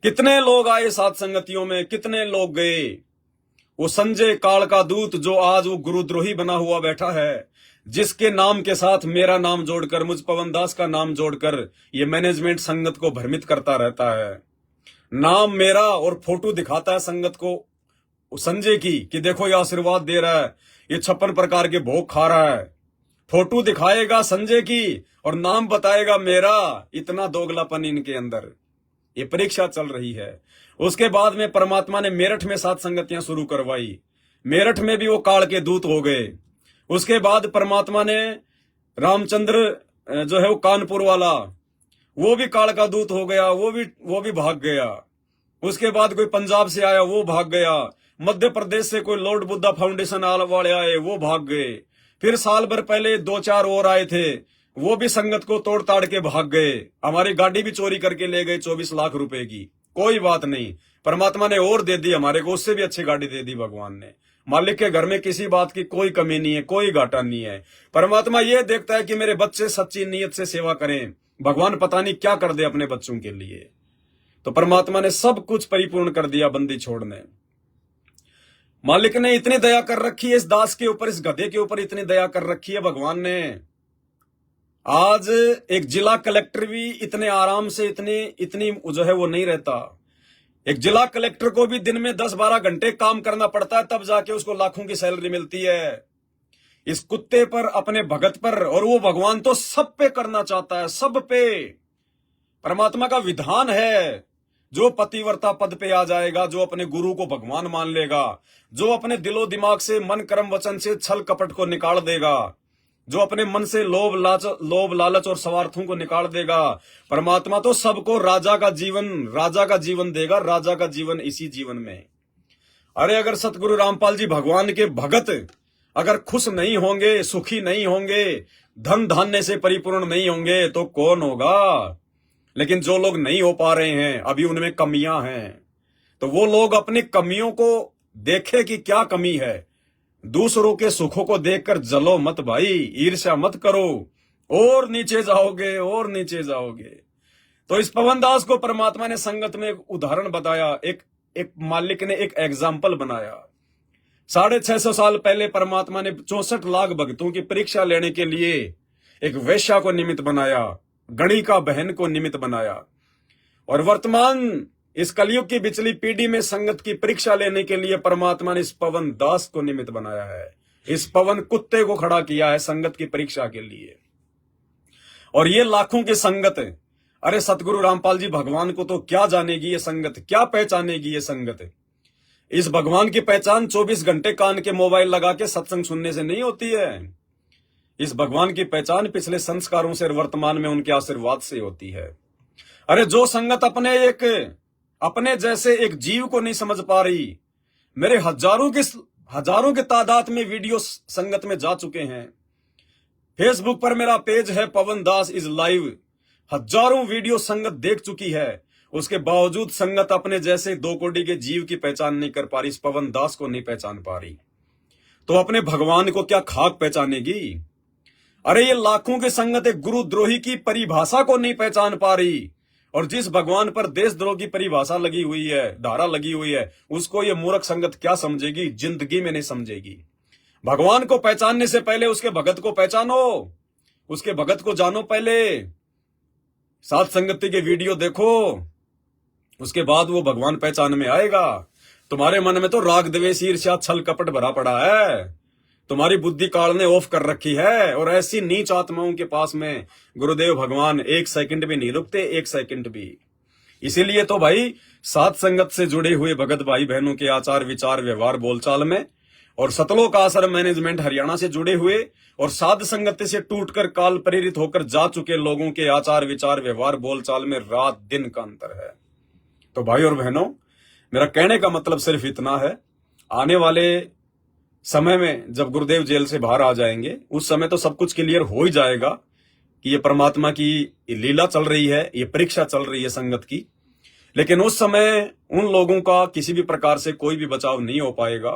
[SPEAKER 1] कितने लोग आए साथ संगतियों में, कितने लोग गए। वो संजय काल का दूत जो आज वो गुरुद्रोही बना हुआ बैठा है, जिसके नाम के साथ मेरा नाम जोड़कर, मुझ पवन दास का नाम जोड़कर ये मैनेजमेंट संगत को भ्रमित करता रहता है। नाम मेरा और फोटो दिखाता है संगत को संजय की कि देखो ये आशीर्वाद दे रहा है, ये 56 प्रकार के भोग खा रहा है। फोटो दिखाएगा संजय की और नाम बताएगा मेरा। इतना दोगलापन इनके अंदर। ये परीक्षा चल रही है। उसके बाद में परमात्मा ने मेरठ में 7 संगतियां शुरू करवाई। मेरठ में भी वो काल के दूत हो गए। उसके बाद परमात्मा ने रामचंद्र जो है वो कानपुर वाला, वो भी काल का दूत हो गया, वो भी भाग गया। उसके बाद कोई पंजाब से आया, वो भाग गया। मध्य प्रदेश से कोई लॉर्ड बुद्धा फाउंडेशन वाले आए, वो भाग गए। फिर साल भर पहले 2-4 और आए थे, वो भी संगत को तोड़ ताड़ के भाग गए। हमारी गाड़ी भी चोरी करके ले गए 24 लाख रुपए की। कोई बात नहीं, परमात्मा ने और दे दी हमारे को, उससे भी अच्छी गाड़ी दे दी भगवान ने। मालिक के घर में किसी बात की कोई कमी नहीं है, कोई घाटा नहीं है। परमात्मा ये देखता है कि मेरे बच्चे सच्ची नीयत से सेवा करें। भगवान पता नहीं क्या कर दे अपने बच्चों के लिए। तो परमात्मा ने सब कुछ परिपूर्ण कर दिया बंदी छोड़ने। मालिक ने इतनी दया कर रखी है इस दास के ऊपर, इस गधे के ऊपर इतनी दया कर रखी है भगवान ने। आज एक जिला कलेक्टर भी इतने आराम से इतनी जो है वो नहीं रहता। एक जिला कलेक्टर को भी दिन में 10-12 घंटे काम करना पड़ता है, तब जाके उसको लाखों की सैलरी मिलती है। इस कुत्ते पर, अपने भगत पर, और वो भगवान तो सब पे करना चाहता है, सब पे। परमात्मा का विधान है, जो पतिव्रता पद पे आ जाएगा, जो अपने गुरु को भगवान मान लेगा, जो अपने दिलो दिमाग से, मन कर्म वचन से छल कपट को निकाल देगा, जो अपने मन से लोभ लालच और स्वार्थों को निकाल देगा, परमात्मा तो सबको राजा का जीवन देगा। राजा का जीवन इसी जीवन में। अरे अगर सतगुरु रामपाल जी भगवान के भगत अगर खुश नहीं होंगे, सुखी नहीं होंगे, धन धान्य से परिपूर्ण नहीं होंगे, तो कौन होगा। लेकिन जो लोग नहीं हो पा रहे हैं, अभी उनमें कमियां हैं, तो वो लोग अपनी कमियों को देखे कि क्या कमी है। दूसरों के सुखों को देखकर जलो मत भाई, ईर्ष्या मत करो, और नीचे जाओगे, और नीचे जाओगे। तो इस पवन दास को परमात्मा ने संगत में एक उदाहरण बताया, एक मालिक ने एक एग्जाम्पल बनाया। 650 साल पहले परमात्मा ने 64 लाख भक्तों की परीक्षा लेने के लिए एक वेश्या को निमित्त बनाया, गणिका बहन को निमित्त बनाया। और वर्तमान इस कलयुग की बिचली पीढ़ी में संगत की परीक्षा लेने के लिए परमात्मा ने इस पवन दास को निमित्त बनाया है। इस पवन कुत्ते को खड़ा किया है संगत की परीक्षा के लिए। और ये लाखों की संगत है। अरे सतगुरु रामपाल जी भगवान को तो क्या जानेगी ये संगत, क्या पहचानेगी ये संगत। इस भगवान की पहचान 24 घंटे कान के मोबाइल लगा के सत्संग सुनने से नहीं होती है। इस भगवान की पहचान पिछले संस्कारों से और वर्तमान में उनके आशीर्वाद से होती है। अरे जो संगत अपने जैसे एक जीव को नहीं समझ पा रही, मेरे हजारों के तादाद में वीडियो संगत में जा चुके हैं। फेसबुक पर मेरा पेज है पवन दास इज लाइव, हजारों वीडियो संगत देख चुकी है। उसके बावजूद संगत अपने जैसे 2 कोटि के जीव की पहचान नहीं कर पा रही, इस पवन दास को नहीं पहचान पा रही, तो अपने भगवान को क्या खाक पहचानेगी। अरे ये लाखों की संगत एक गुरुद्रोही की परिभाषा को नहीं पहचान पा रही, और जिस भगवान पर देशद्रोह की परिभाषा लगी हुई है, धारा लगी हुई है, उसको ये मूर्ख संगत क्या समझेगी, जिंदगी में नहीं समझेगी। भगवान को पहचानने से पहले उसके भगत को पहचानो, उसके भगत को जानो। पहले साथ संगति के वीडियो देखो, उसके बाद वो भगवान पहचान में आएगा। तुम्हारे मन में तो राग द्वेष ईर्ष्या छल कपट भरा पड़ा है, तुम्हारी बुद्धि काल ने ऑफ कर रखी है। और ऐसी नीच आत्माओं के पास में गुरुदेव भगवान 1 सेकंड भी नहीं रुकते, 1 सेकंड भी। इसीलिए तो भाई सात संगत से जुड़े हुए भगत भाई बहनों के आचार विचार व्यवहार बोलचाल में, और सतलोक आश्रम मैनेजमेंट हरियाणा से जुड़े हुए और साध संगत से टूटकर काल प्रेरित होकर जा चुके लोगों के आचार विचार व्यवहार बोलचाल में रात दिन का अंतर है। तो भाई और बहनों, मेरा कहने का मतलब सिर्फ इतना है, आने वाले समय में जब गुरुदेव जेल से बाहर आ जाएंगे, उस समय तो सब कुछ क्लियर हो ही जाएगा कि ये परमात्मा की लीला चल रही है, ये परीक्षा चल रही है संगत की। लेकिन उस समय उन लोगों का किसी भी प्रकार से कोई भी बचाव नहीं हो पाएगा।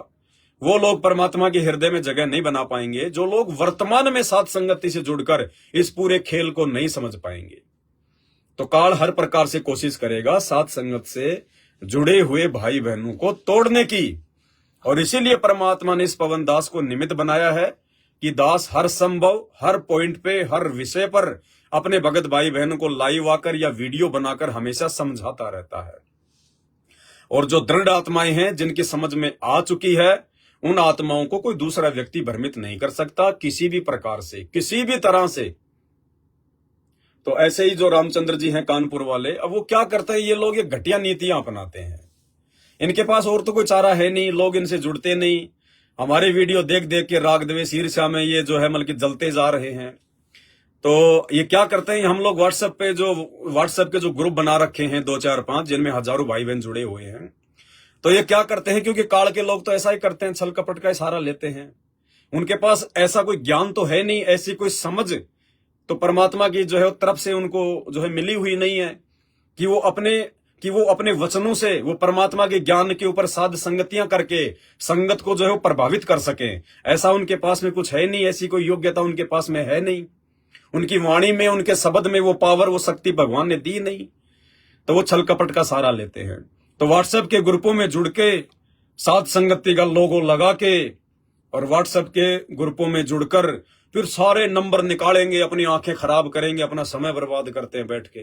[SPEAKER 1] वो लोग परमात्मा के हृदय में जगह नहीं बना पाएंगे जो लोग वर्तमान में साथ संगति से जुड़कर इस पूरे खेल को नहीं समझ पाएंगे। तो काल हर प्रकार से कोशिश करेगा साथ संगत से जुड़े हुए भाई बहनों को तोड़ने की, और इसीलिए परमात्मा ने इस पवन दास को निमित्त बनाया है कि दास हर संभव, हर पॉइंट पे, हर विषय पर अपने भगत भाई बहनों को लाइव आकर या वीडियो बनाकर हमेशा समझाता रहता है। और जो दृढ़ आत्माएं हैं जिनकी समझ में आ चुकी है, उन आत्माओं को कोई दूसरा व्यक्ति भ्रमित नहीं कर सकता किसी भी प्रकार से, किसी भी तरह से। तो ऐसे ही जो रामचंद्र जी हैं कानपुर वाले, अब वो क्या करते हैं, ये लोग ये घटिया नीतियां अपनाते हैं। इनके पास और तो कोई चारा है नहीं, लोग इनसे जुड़ते नहीं। हमारे वीडियो देख देख के राग द्वेष ईर्ष्या में ये जो है मतलब कि जलते जा रहे हैं। तो ये क्या करते हैं, हम लोग व्हाट्सएप के जो ग्रुप बना रखे हैं 2 4 5, जिनमें हजारों भाई बहन जुड़े हुए हैं, तो ये क्या करते हैं, क्योंकि काल के लोग तो ऐसा ही करते हैं, छल कपट का सहारा लेते हैं। उनके पास ऐसा कोई ज्ञान तो है नहीं, ऐसी कोई समझ तो परमात्मा की जो है तरफ से उनको जो है मिली हुई नहीं है कि वो अपने वचनों से वो परमात्मा के ज्ञान के ऊपर साध संगतियां करके संगत को जो है वो प्रभावित कर सकें। ऐसा उनके पास में कुछ है नहीं, ऐसी कोई योग्यता उनके पास में है नहीं। उनकी वाणी में, उनके शब्द में वो पावर, वो शक्ति भगवान ने दी नहीं, तो वो छल कपट का सहारा लेते हैं। तो व्हाट्सएप के ग्रुपों में जुड़ के साध संगति का लोगो लगा के और व्हाट्सएप के ग्रुपों में जुड़कर फिर सारे नंबर निकालेंगे, अपनी आंखें खराब करेंगे, अपना समय बर्बाद करते हैं बैठ के।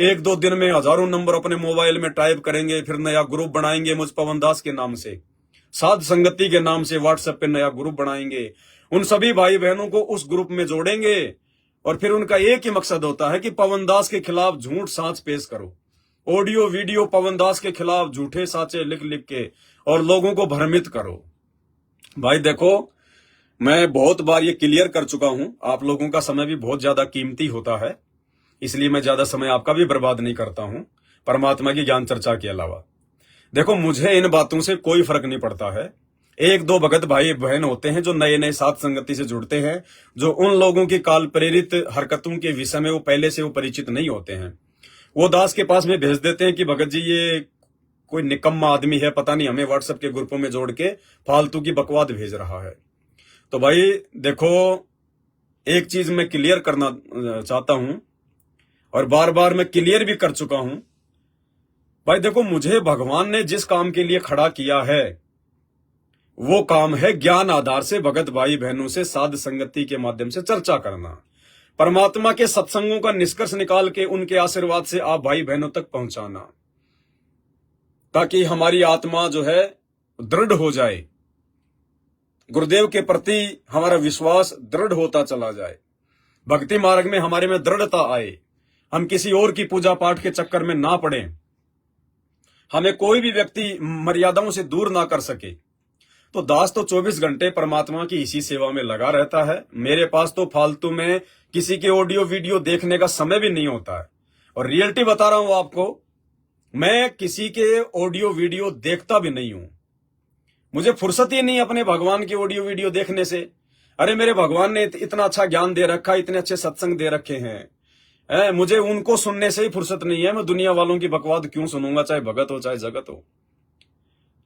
[SPEAKER 1] 1-2 दिन में हजारों नंबर अपने मोबाइल में टाइप करेंगे, फिर नया ग्रुप बनाएंगे मुझ पवन दास के नाम से, साध संगति के नाम से व्हाट्सएप पे नया ग्रुप बनाएंगे, उन सभी भाई बहनों को उस ग्रुप में जोड़ेंगे और फिर उनका एक ही मकसद होता है कि पवन दास के खिलाफ झूठ साच पेश करो, ऑडियो वीडियो पवन दास के खिलाफ झूठे साचे लिख लिख के और लोगों को भ्रमित करो। भाई देखो, मैं बहुत बार ये क्लियर कर चुका हूं, आप लोगों का समय भी बहुत ज्यादा कीमती होता है, इसलिए मैं ज्यादा समय आपका भी बर्बाद नहीं करता हूं परमात्मा की ज्ञान चर्चा के अलावा। देखो, मुझे इन बातों से कोई फर्क नहीं पड़ता है। 1-2 भगत भाई बहन होते हैं जो नए नए साथ संगति से जुड़ते हैं, जो उन लोगों की काल प्रेरित हरकतों के विषय में वो पहले से वो परिचित नहीं होते हैं। वो दास के पास में भेज देते हैं कि भगत जी ये कोई निकम्मा आदमी है, पता नहीं हमें व्हाट्सएप के ग्रुपों में जोड़ के फालतू की बकवाद भेज रहा है। तो भाई देखो, एक चीज मैं क्लियर करना चाहता हूं और बार बार मैं क्लियर भी कर चुका हूं। भाई देखो, मुझे भगवान ने जिस काम के लिए खड़ा किया है वो काम है ज्ञान आधार से भगत भाई बहनों से साध संगति के माध्यम से चर्चा करना, परमात्मा के सत्संगों का निष्कर्ष निकाल के उनके आशीर्वाद से आप भाई बहनों तक पहुंचाना, ताकि हमारी आत्मा जो है दृढ़ हो जाए, गुरुदेव के प्रति हमारा विश्वास दृढ़ होता चला जाए, भक्ति मार्ग में हमारे में दृढ़ता आए, हम किसी और की पूजा पाठ के चक्कर में ना पड़े, हमें कोई भी व्यक्ति मर्यादाओं से दूर ना कर सके। तो दास तो 24 घंटे परमात्मा की इसी सेवा में लगा रहता है। मेरे पास तो फालतू में किसी के ऑडियो वीडियो देखने का समय भी नहीं होता है, और रियलिटी बता रहा हूं आपको, मैं किसी के ऑडियो वीडियो देखता भी नहीं हूं। मुझे फुर्सत ही नहीं अपने भगवान की ऑडियो वीडियो देखने से। अरे मेरे भगवान ने इतना अच्छा ज्ञान दे रखा, इतने अच्छे सत्संग दे रखे हैं, मुझे उनको सुनने से ही फुर्सत नहीं है। मैं दुनिया वालों की बकवाद क्यों सुनूंगा, चाहे भगत हो चाहे जगत हो।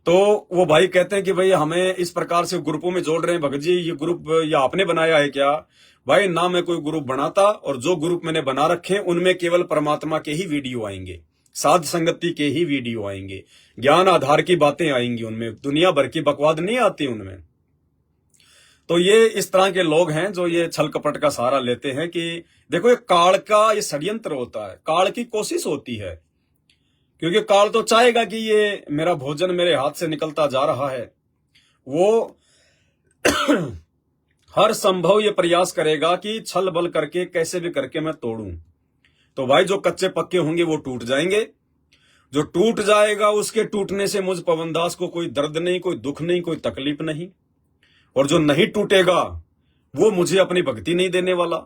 [SPEAKER 1] तो वो भाई कहते हैं कि भाई हमें इस प्रकार से ग्रुपों में जोड़ रहे हैं, भगत जी ये ग्रुप या आपने बनाया है क्या? भाई ना मैं कोई ग्रुप बनाता, और जो ग्रुप मैंने बना रखे उनमें केवल परमात्मा के ही वीडियो आएंगे, साध संगति के ही वीडियो आएंगे, ज्ञान आधार की बातें आएंगी, उनमें दुनिया भर की बकवाद नहीं आती उनमें। तो ये इस तरह के लोग हैं जो ये छल कपट का सहारा लेते हैं कि देखो ये काल का ये षड्यंत्र होता है, काल की कोशिश होती है, क्योंकि काल तो चाहेगा कि ये मेरा भोजन मेरे हाथ से निकलता जा रहा है, वो हर संभव ये प्रयास करेगा कि छल बल करके कैसे भी करके मैं तोड़ूं। तो भाई जो कच्चे पक्के होंगे वो टूट जाएंगे, जो टूट जाएगा उसके टूटने से मुझ पवन दास को कोई दर्द नहीं, कोई दुख नहीं, कोई तकलीफ नहीं, और जो नहीं टूटेगा वो मुझे अपनी भक्ति नहीं देने वाला।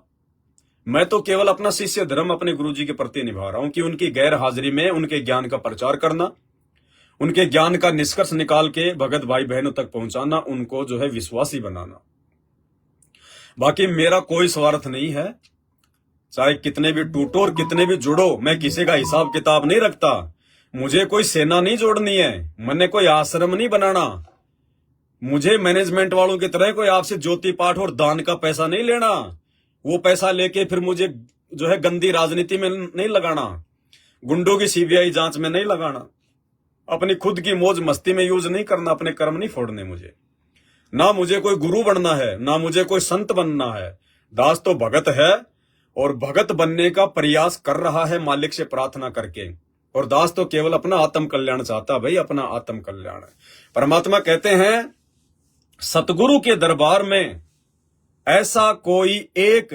[SPEAKER 1] मैं तो केवल अपना शिष्य धर्म अपने गुरुजी के प्रति निभा रहा हूं कि उनकी गैर हाजिरी में उनके ज्ञान का प्रचार करना, उनके ज्ञान का निष्कर्ष निकाल के भगत भाई बहनों तक पहुंचाना, उनको जो है विश्वासी बनाना। बाकी मेरा कोई स्वार्थ नहीं है, चाहे कितने भी टूटो और कितने भी जुड़ो, मैं किसी का हिसाब किताब नहीं रखता। मुझे कोई सेना नहीं जोड़नी है, मैंने कोई आश्रम नहीं बनाना, मुझे मैनेजमेंट वालों की तरह कोई आपसे ज्योति पाठ और दान का पैसा नहीं लेना। वो पैसा लेके फिर मुझे जो है गंदी राजनीति में नहीं लगाना, गुंडों की सीबीआई जांच में नहीं लगाना, अपनी खुद की मौज मस्ती में यूज नहीं करना, अपने कर्म नहीं फोड़ने मुझे। ना मुझे कोई गुरु बनना है, ना मुझे कोई संत बनना है। दास तो भगत है और भगत बनने का प्रयास कर रहा है मालिक से प्रार्थना करके। और दास तो केवल अपना आत्म कल्याण चाहता भाई, अपना आत्म कल्याण। परमात्मा कहते हैं सतगुरु के दरबार में ऐसा कोई एक,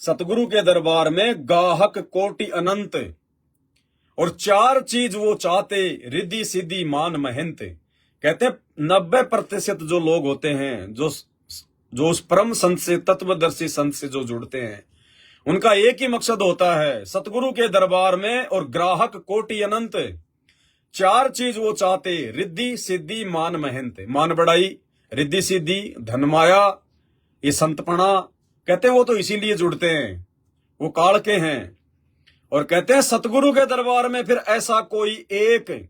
[SPEAKER 1] सतगुरु के दरबार में गाहक कोटि अनंत, और 4 चीज वो चाहते, रिद्धि सिद्धि मान महंत। कहते 90% जो लोग होते हैं, जो उस परम संत से, तत्वदर्शी संत से जो जुड़ते हैं, उनका एक ही मकसद होता है सतगुरु के दरबार में और ग्राहक कोटि अनंत। 4 चीज वो चाहते, रिद्धि सिद्धि मान महंत। मान बढ़ाई, रिद्धि सिद्धि, धन माया, ये संतपणा। कहते वो तो इसीलिए जुड़ते हैं, वो काल के हैं। और कहते हैं सतगुरु के दरबार में फिर ऐसा कोई एक,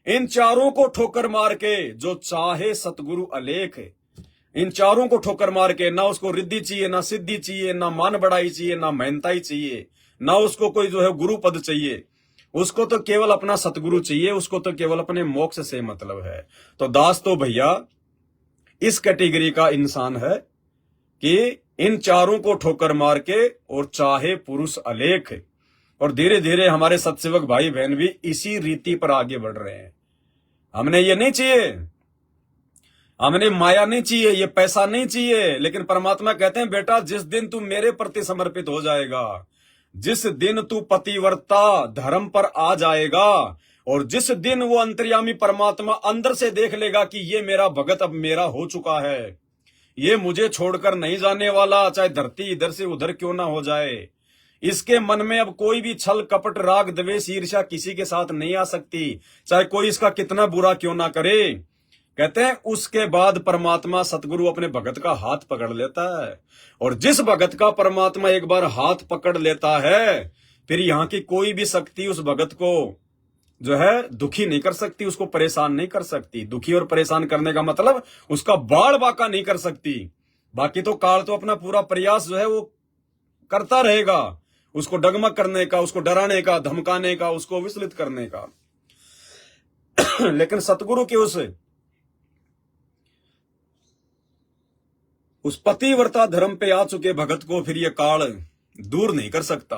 [SPEAKER 1] इन 4 को ठोकर मार के जो चाहे सतगुरु अलेख। इन 4 को ठोकर मार के, ना उसको रिद्धि चाहिए, ना सिद्धि चाहिए, ना मान बढ़ाई चाहिए, ना महंताई चाहिए, ना उसको कोई जो है गुरु पद चाहिए, उसको तो केवल अपना सतगुरु चाहिए, उसको तो केवल अपने मोक्ष से मतलब है। तो दास तो भैया इस कैटेगरी का इंसान है कि इन 4 को ठोकर मार के और चाहे पुरुष अलेख। और धीरे धीरे हमारे सत्सेवक भाई बहन भी इसी रीति पर आगे बढ़ रहे हैं। हमने ये नहीं चाहिए, हमने माया नहीं चाहिए, ये पैसा नहीं चाहिए, लेकिन परमात्मा कहते हैं बेटा जिस दिन तू मेरे प्रति समर्पित हो जाएगा, जिस दिन तू पतिव्रता धर्म पर आ जाएगा, और जिस दिन वो अंतर्यामी परमात्मा अंदर से देख लेगा कि ये मेरा भगत अब मेरा हो चुका है, ये मुझे छोड़कर नहीं जाने वाला, चाहे धरती इधर से उधर क्यों ना हो जाए, इसके मन में अब कोई भी छल कपट राग द्वेष ईर्ष्या किसी के साथ नहीं आ सकती, चाहे कोई इसका कितना बुरा क्यों ना करे। कहते हैं उसके बाद परमात्मा सतगुरु अपने भगत का हाथ पकड़ लेता है। और जिस भगत का परमात्मा एक बार हाथ पकड़ लेता है, फिर यहाँ की कोई भी शक्ति उस भगत को जो है दुखी नहीं कर सकती, उसको परेशान नहीं कर सकती। दुखी और परेशान करने का मतलब उसका बाढ़ बाका नहीं कर सकती। बाकी तो काल तो अपना पूरा प्रयास जो है वो करता रहेगा, उसको डगमग करने का, उसको डराने का, धमकाने का, उसको विचलित करने का। लेकिन सतगुरु के उस पतिव्रता धर्म पे आ चुके भगत को फिर ये काल दूर नहीं कर सकता।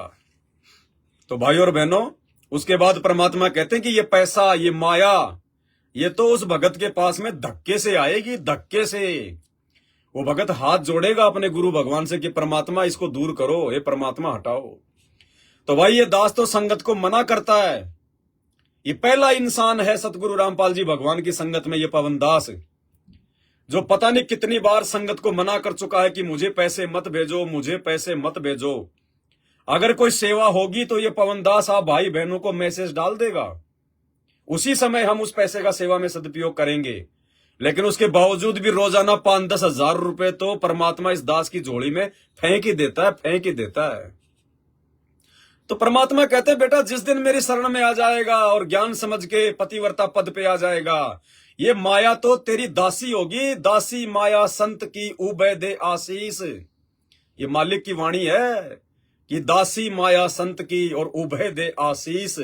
[SPEAKER 1] तो भाई और बहनों, उसके बाद परमात्मा कहते हैं कि ये पैसा, ये माया, ये तो उस भगत के पास में धक्के से आएगी, धक्के से। वो भगत हाथ जोड़ेगा अपने गुरु भगवान से कि परमात्मा इसको दूर करो, हे परमात्मा हटाओ। तो भाई ये दास तो संगत को मना करता है। ये पहला इंसान है सतगुरु रामपाल जी भगवान की संगत में, ये पवन दास, जो पता नहीं कितनी बार संगत को मना कर चुका है कि मुझे पैसे मत भेजो, मुझे पैसे मत भेजो। अगर कोई सेवा होगी तो ये पवन दास आप भाई बहनों को मैसेज डाल देगा, उसी समय हम उस पैसे का सेवा में सदुपयोग करेंगे। लेकिन उसके बावजूद भी रोजाना 5-10 हजार रुपए तो परमात्मा इस दास की झोली में फेंक ही देता है, फेंक ही देता है। तो परमात्मा कहते हैं बेटा जिस दिन मेरी शरण में आ जाएगा और ज्ञान समझ के पतिव्रता पद पे आ जाएगा, ये माया तो तेरी दासी होगी, दासी माया संत की उबे दे आशीष। ये मालिक की वाणी है कि दासी माया संत की और उबे दे आशीष।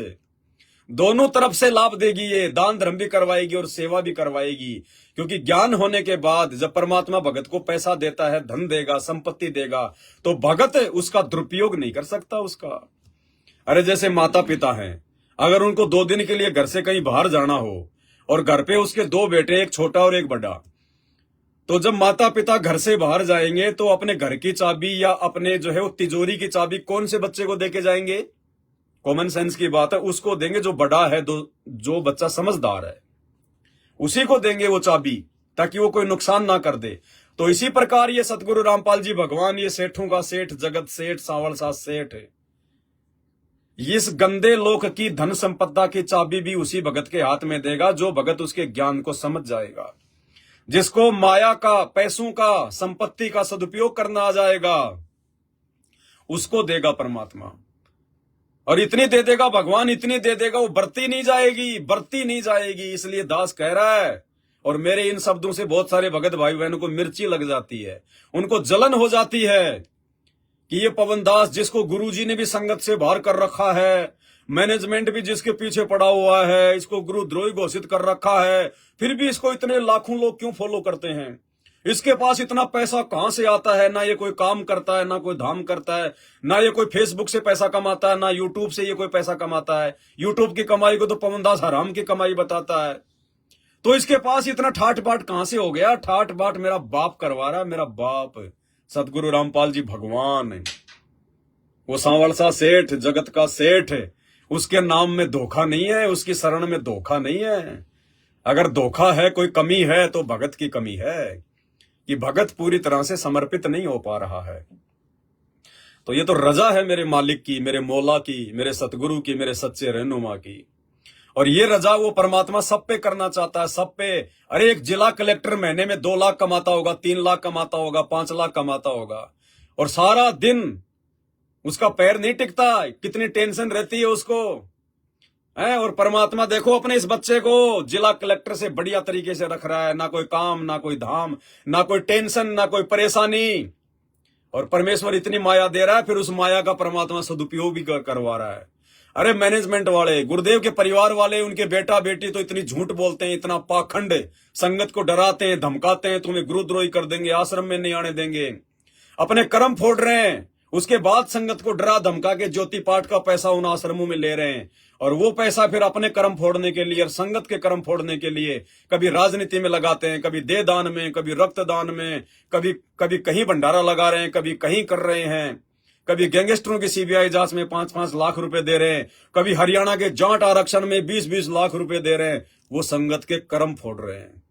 [SPEAKER 1] दोनों तरफ से लाभ देगी, ये दान धर्म भी करवाएगी और सेवा भी करवाएगी। क्योंकि ज्ञान होने के बाद जब परमात्मा भगत को पैसा देता है, धन देगा, संपत्ति देगा, तो भगत उसका दुरुपयोग नहीं कर सकता उसका। अरे जैसे माता पिता हैं, अगर उनको 2 दिन के लिए घर से कहीं बाहर जाना हो और घर पे उसके 2 बेटे, एक छोटा और एक बड़ा, तो जब माता पिता घर से बाहर जाएंगे तो अपने घर की चाबी या अपने जो है वो तिजोरी की चाबी कौन से बच्चे को देके जाएंगे? कॉमन सेंस की बात है, उसको देंगे जो बड़ा है, जो बच्चा समझदार है, उसी को देंगे वो चाबी, ताकि वो कोई नुकसान ना कर दे। तो इसी प्रकार ये सतगुरु रामपाल जी भगवान, ये सेठों का सेठ, जगत सेठ, सांवल सास सेठ, इस गंदे लोक की धन संपदा की चाबी भी उसी भगत के हाथ में देगा जो भगत उसके ज्ञान को समझ जाएगा। जिसको माया का, पैसों का, संपत्ति का सदुपयोग करना आ जाएगा, उसको देगा परमात्मा। और इतनी दे देगा भगवान, इतनी दे देगा, वो बरती नहीं जाएगी। इसलिए दास कह रहा है, और मेरे इन शब्दों से बहुत सारे भगत भाई बहनों को मिर्ची लग जाती है, उनको जलन हो जाती है कि ये पवन दास जिसको गुरुजी ने भी संगत से बाहर कर रखा है, मैनेजमेंट भी जिसके पीछे पड़ा हुआ है, इसको गुरुद्रोही घोषित कर रखा है, फिर भी इसको इतने लाखों लोग क्यों फॉलो करते हैं? इसके पास इतना पैसा कहां से आता है? ना ये कोई काम करता है, ना कोई धाम करता है, ना ये कोई फेसबुक से पैसा कमाता है, ना यूट्यूब से ये कोई पैसा कमाता है। यूट्यूब की कमाई को तो पवन दास हराम की कमाई बताता है। तो इसके पास इतना ठाट बाट कहां से हो गया? ठाट बाट मेरा बाप करवा रहा है, मेरा बाप सतगुरु रामपाल जी भगवान, वो सांवरसा सेठ, जगत का सेठ, उसके नाम में धोखा नहीं है, उसकी शरण में धोखा नहीं है। अगर धोखा है, कोई कमी है, तो भगत की कमी है कि भगत पूरी तरह से समर्पित नहीं हो पा रहा है। तो ये तो रजा है मेरे मालिक की, मेरे मौला की, मेरे सतगुरु की, मेरे सच्चे रहनुमा की। और ये रजा वो परमात्मा सब पे करना चाहता है, सब पे। अरे एक जिला कलेक्टर महीने में 2 लाख कमाता होगा, 3 लाख कमाता होगा, 5 लाख कमाता होगा, और सारा दिन उसका पैर नहीं टिकता, कितनी टेंशन रहती है उसको है। और परमात्मा देखो अपने इस बच्चे को जिला कलेक्टर से बढ़िया तरीके से रख रहा है, ना कोई काम, ना कोई धाम, ना कोई टेंशन, ना कोई परेशानी। और परमेश्वर इतनी माया दे रहा है, फिर उस माया का परमात्मा सदुपयोग भी करवा रहा है। अरे मैनेजमेंट वाले, गुरुदेव के परिवार वाले, उनके बेटा बेटी तो इतनी झूठ बोलते हैं, इतना पाखंड, संगत को डराते हैं, धमकाते हैं, तुम्हें गुरुद्रोही कर देंगे, आश्रम में नहीं आने देंगे, अपने कर्म फोड़ रहे हैं। उसके बाद संगत को डरा धमका के ज्योति पाठ का पैसा उन आश्रमों में ले रहे हैं, और वो पैसा फिर अपने कर्म फोड़ने के लिए और संगत के कर्म फोड़ने के लिए कभी राजनीति में लगाते हैं, कभी दे दान में, कभी रक्त दान में, कभी कहीं भंडारा लगा रहे हैं, कभी कहीं कर रहे हैं, कभी गैंगस्टरों की सीबीआई जांच में 5-5 लाख रुपए दे रहे हैं, कभी हरियाणा के जाट आरक्षण में 20-20 लाख रुपए दे रहे हैं। वो संगत के कर्म फोड़ रहे हैं।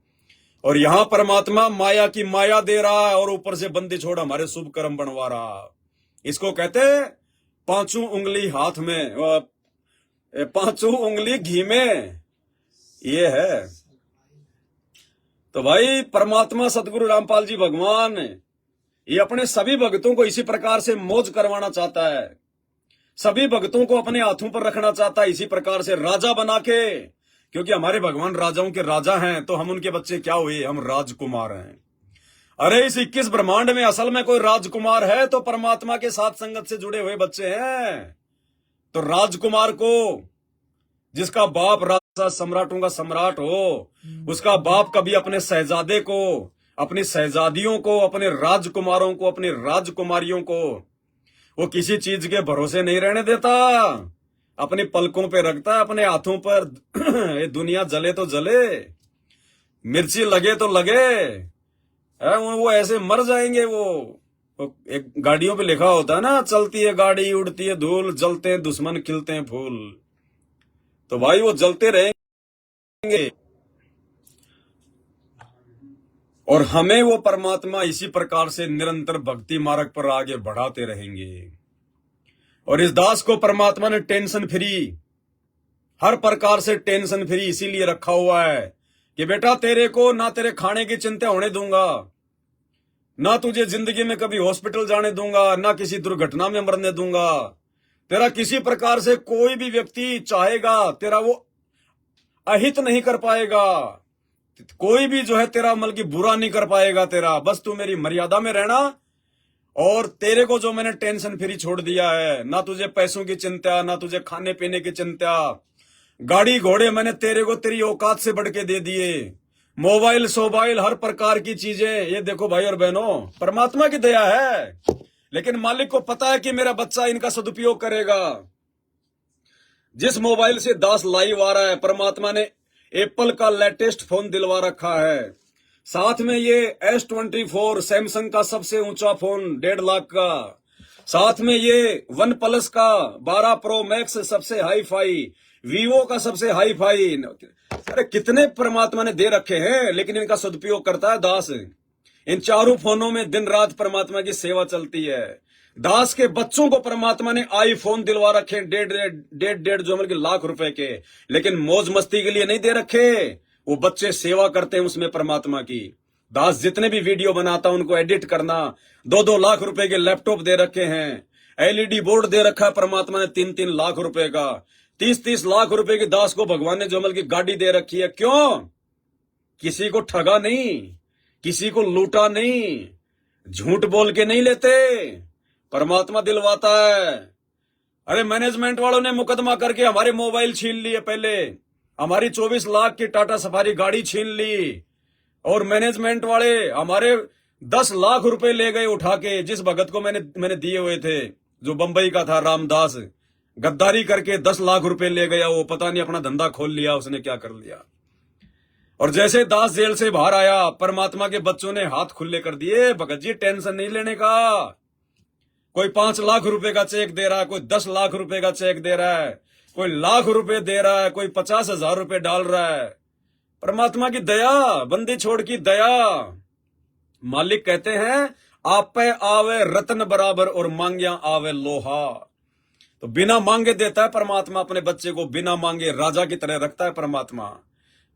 [SPEAKER 1] और यहां परमात्मा माया की माया दे रहा है, और ऊपर से बंदी छोड़ हमारे शुभ कर्म बनवा रहा। इसको कहते हैं 5 उंगली हाथ में, 5 उंगली घी में, ये है। तो भाई परमात्मा सतगुरु रामपाल जी भगवान ये अपने सभी भक्तों को इसी प्रकार से मौज करवाना चाहता है, सभी भक्तों को अपने हाथों पर रखना चाहता है, इसी प्रकार से राजा बना के। क्योंकि हमारे भगवान राजाओं के राजा हैं, तो हम उनके बच्चे क्या हुए? हम राजकुमार हैं। अरे इस 21 ब्रह्मांड में असल में कोई राजकुमार है तो परमात्मा के साथ संगत से जुड़े हुए बच्चे हैं। तो राजकुमार को, जिसका बाप राजा सम्राटों का सम्राट हो, उसका बाप कभी अपने शहजादे को, अपनी शहजादियों को, अपने राजकुमारों को, अपनी राजकुमारियों को वो किसी चीज के भरोसे नहीं रहने देता, अपनी पलकों पे रखता है, अपने हाथों पर। ये दुनिया जले तो जले, मिर्ची लगे तो लगे, वो ऐसे मर जाएंगे। वो एक गाड़ियों पे लिखा होता है ना, चलती है गाड़ी, उड़ती है धूल, जलते हैं दुश्मन, खिलते हैं फूल। तो भाई वो जलते रहेंगे, और हमें वो परमात्मा इसी प्रकार से निरंतर भक्ति मार्ग पर आगे बढ़ाते रहेंगे। और इस दास को परमात्मा ने टेंशन फ्री, हर प्रकार से टेंशन फ्री इसीलिए रखा हुआ है कि बेटा तेरे को ना तेरे खाने की चिंता होने दूंगा, ना तुझे जिंदगी में कभी हॉस्पिटल जाने दूंगा, ना किसी दुर्घटना में मरने दूंगा। तेरा किसी प्रकार से कोई भी व्यक्ति चाहेगा तेरा वो अहित नहीं कर पाएगा, कोई भी जो है तेरा मतलब की बुरा नहीं कर पाएगा तेरा, बस तू मेरी मर्यादा में रहना। और तेरे को जो मैंने टेंशन फ्री छोड़ दिया है, ना तुझे पैसों की चिंता, ना तुझे खाने पीने की चिंता, गाड़ी घोड़े मैंने तेरे को तेरी औकात से बढ़ के दे दिए, मोबाइल सोबाइल हर प्रकार की चीजें। ये देखो भाई और बहनों, परमात्मा की दया है, लेकिन मालिक को पता है कि मेरा बच्चा इनका सदुपयोग करेगा। जिस मोबाइल से दास लाइव आ रहा है, परमात्मा ने एप्पल का लेटेस्ट फोन दिलवा रखा है, साथ में ये S24 सैमसंग का सबसे ऊंचा फोन 1.5 लाख का, साथ में ये वन प्लस का 12 प्रो मैक्स सबसे हाई फाई, वीवो का सबसे हाई फाई। अरे कितने परमात्मा ने दे रखे हैं, लेकिन इनका सदुपयोग करता है दास। इन चारों फोनों में दिन रात परमात्मा की सेवा चलती है। दास के बच्चों को परमात्मा ने आईफोन दिलवा रखे डेढ़ जो मतलब लाख रुपए के, लेकिन मौज मस्ती के लिए नहीं दे रखे। वो बच्चे सेवा करते हैं उसमें परमात्मा की। दास जितने भी वीडियो बनाता उनको एडिट करना, 2-2 लाख रुपए के लैपटॉप दे रखे हैं, एलईडी बोर्ड दे रखा है परमात्मा ने 3-3 लाख रुपए का, 30-30 लाख रुपए की दास को भगवान ने जमल की गाड़ी दे रखी है। क्यों? किसी को ठगा नहीं, किसी को लूटा नहीं, झूठ बोल के नहीं लेते, परमात्मा दिलवाता है। अरे मैनेजमेंट वालों ने मुकदमा करके हमारे मोबाइल छीन लिए, पहले हमारी 24 लाख की टाटा सफारी गाड़ी छीन ली, और मैनेजमेंट वाले हमारे 10 लाख रुपए ले गए उठा के, जिस भगत को मैंने दिए हुए थे, जो बंबई का था रामदास, गद्दारी करके 10 लाख रुपए ले गया। वो पता नहीं अपना धंधा खोल लिया उसने, क्या कर लिया। और जैसे दास जेल से बाहर आया, परमात्मा के बच्चों ने हाथ खुले कर दिए, भगत जी टेंशन नहीं लेने का। कोई 5 लाख रुपए का चेक दे रहा है, कोई 10 लाख रुपए का चेक दे रहा है, कोई लाख रुपए दे रहा है, कोई 50,000 रुपए डाल रहा है। परमात्मा की दया, बंदी छोड़ की दया। मालिक कहते हैं आप पे आवे रत्न बराबर और मांगिया आवे लोहा। तो बिना मांगे देता है परमात्मा अपने बच्चे को, बिना मांगे राजा की तरह रखता है परमात्मा।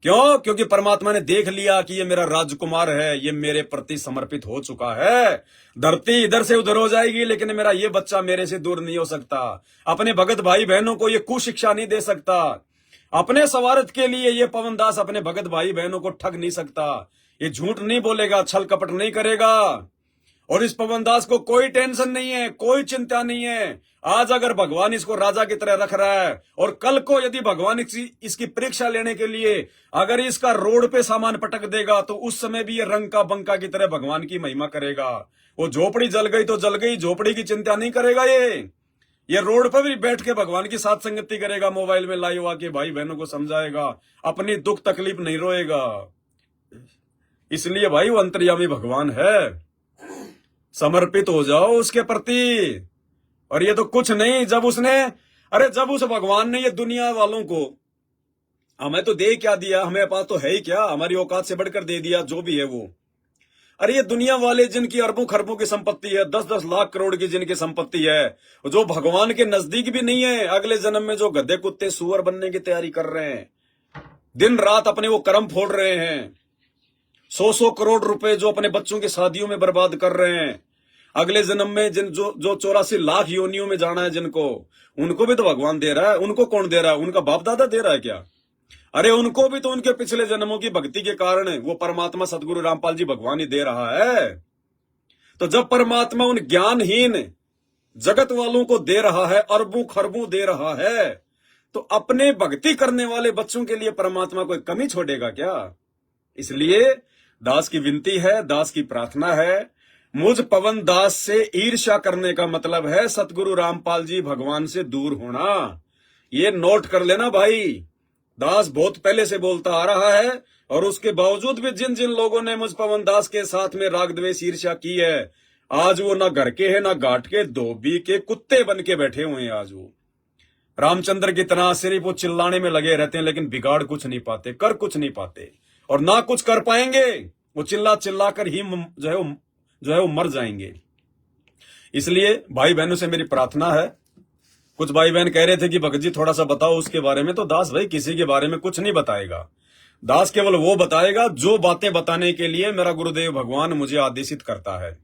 [SPEAKER 1] क्यों? क्योंकि परमात्मा ने देख लिया कि ये मेरा राजकुमार है, ये मेरे प्रति समर्पित हो चुका है। धरती इधर से उधर हो जाएगी, लेकिन मेरा ये बच्चा मेरे से दूर नहीं हो सकता। अपने भगत भाई बहनों को ये कुशिक्षा नहीं दे सकता। अपने स्वार्थ के लिए ये पवनदास अपने भगत भाई बहनों को ठग नहीं सकता। ये झूठ नहीं बोलेगा, छल कपट नहीं करेगा। और इस पवनदास को कोई टेंशन नहीं है, कोई चिंता नहीं है। आज अगर भगवान इसको राजा की तरह रख रहा है, और कल को यदि भगवान इसकी परीक्षा लेने के लिए अगर इसका रोड पे सामान पटक देगा, तो उस समय भी ये रंग का बंका की तरह भगवान की महिमा करेगा। वो झोपड़ी जल गई तो जल गई, झोपड़ी की चिंता नहीं करेगा। ये रोड पर भी बैठ के भगवान की साथ संगति करेगा, मोबाइल में लाइव आके भाई बहनों को समझाएगा, अपनी दुख तकलीफ नहीं रोएगा। इसलिए भाई वो अंतर्यामी भगवान है, समर्पित हो जाओ उसके प्रति। और ये तो कुछ नहीं, जब उस भगवान ने ये दुनिया वालों को हमें तो दे क्या दिया, हमें पास तो है ही क्या, हमारी औकात से बढ़कर दे दिया जो भी है वो। अरे ये दुनिया वाले जिनकी अरबों खरबों की संपत्ति है, 10-10 लाख करोड़ की जिनकी संपत्ति है, जो भगवान के नजदीक भी नहीं है, अगले जन्म में जो गधे कुत्ते सुअर बनने की तैयारी कर रहे हैं, दिन रात अपने वो कर्म फोड़ रहे हैं, 100-100 करोड़ रुपए जो अपने बच्चों की शादियों में बर्बाद कर रहे हैं, अगले जन्म में जो 84 लाख योनियों में जाना है जिनको, उनको भी तो भगवान दे रहा है। उनको कौन दे रहा है? उनका बाप दादा दे रहा है क्या? अरे उनको भी तो उनके पिछले जन्मों की भक्ति के कारण वो परमात्मा सदगुरु रामपाल जी भगवान ही दे रहा है। तो जब परमात्मा उन ज्ञानहीन जगत वालों को दे रहा है, अरबों खरबों दे रहा है, तो अपने भक्ति करने वाले बच्चों के लिए परमात्मा कोई कमी छोड़ेगा क्या? इसलिए दास की विनती है, दास की प्रार्थना है, मुझ पवन दास से ईर्ष्या करने का मतलब है सतगुरु रामपाल जी भगवान से दूर होना। ये नोट कर लेना भाई। दास बहुत पहले से बोलता आ रहा है, और उसके बावजूद भी जिन जिन लोगों ने मुझ पवन दास के साथ में राग द्वेष ईर्ष्या की है, आज वो ना घर के है ना घाट के, धोबी के कुत्ते बन के बैठे हुए हैं। आज वो रामचंद्र की तरह सिर्फ वो चिल्लाने में लगे रहते हैं, लेकिन बिगाड़ कुछ नहीं पाते, कर कुछ नहीं पाते, और ना कुछ कर पाएंगे। वो चिल्ला चिल्ला कर ही जो है वो मर जाएंगे। इसलिए भाई बहनों से मेरी प्रार्थना है। कुछ भाई बहन कह रहे थे कि भगत जी थोड़ा सा बताओ उसके बारे में, तो दास भाई किसी के बारे में कुछ नहीं बताएगा। दास केवल वो बताएगा जो बातें बताने के लिए मेरा गुरुदेव भगवान मुझे आदेशित करता है।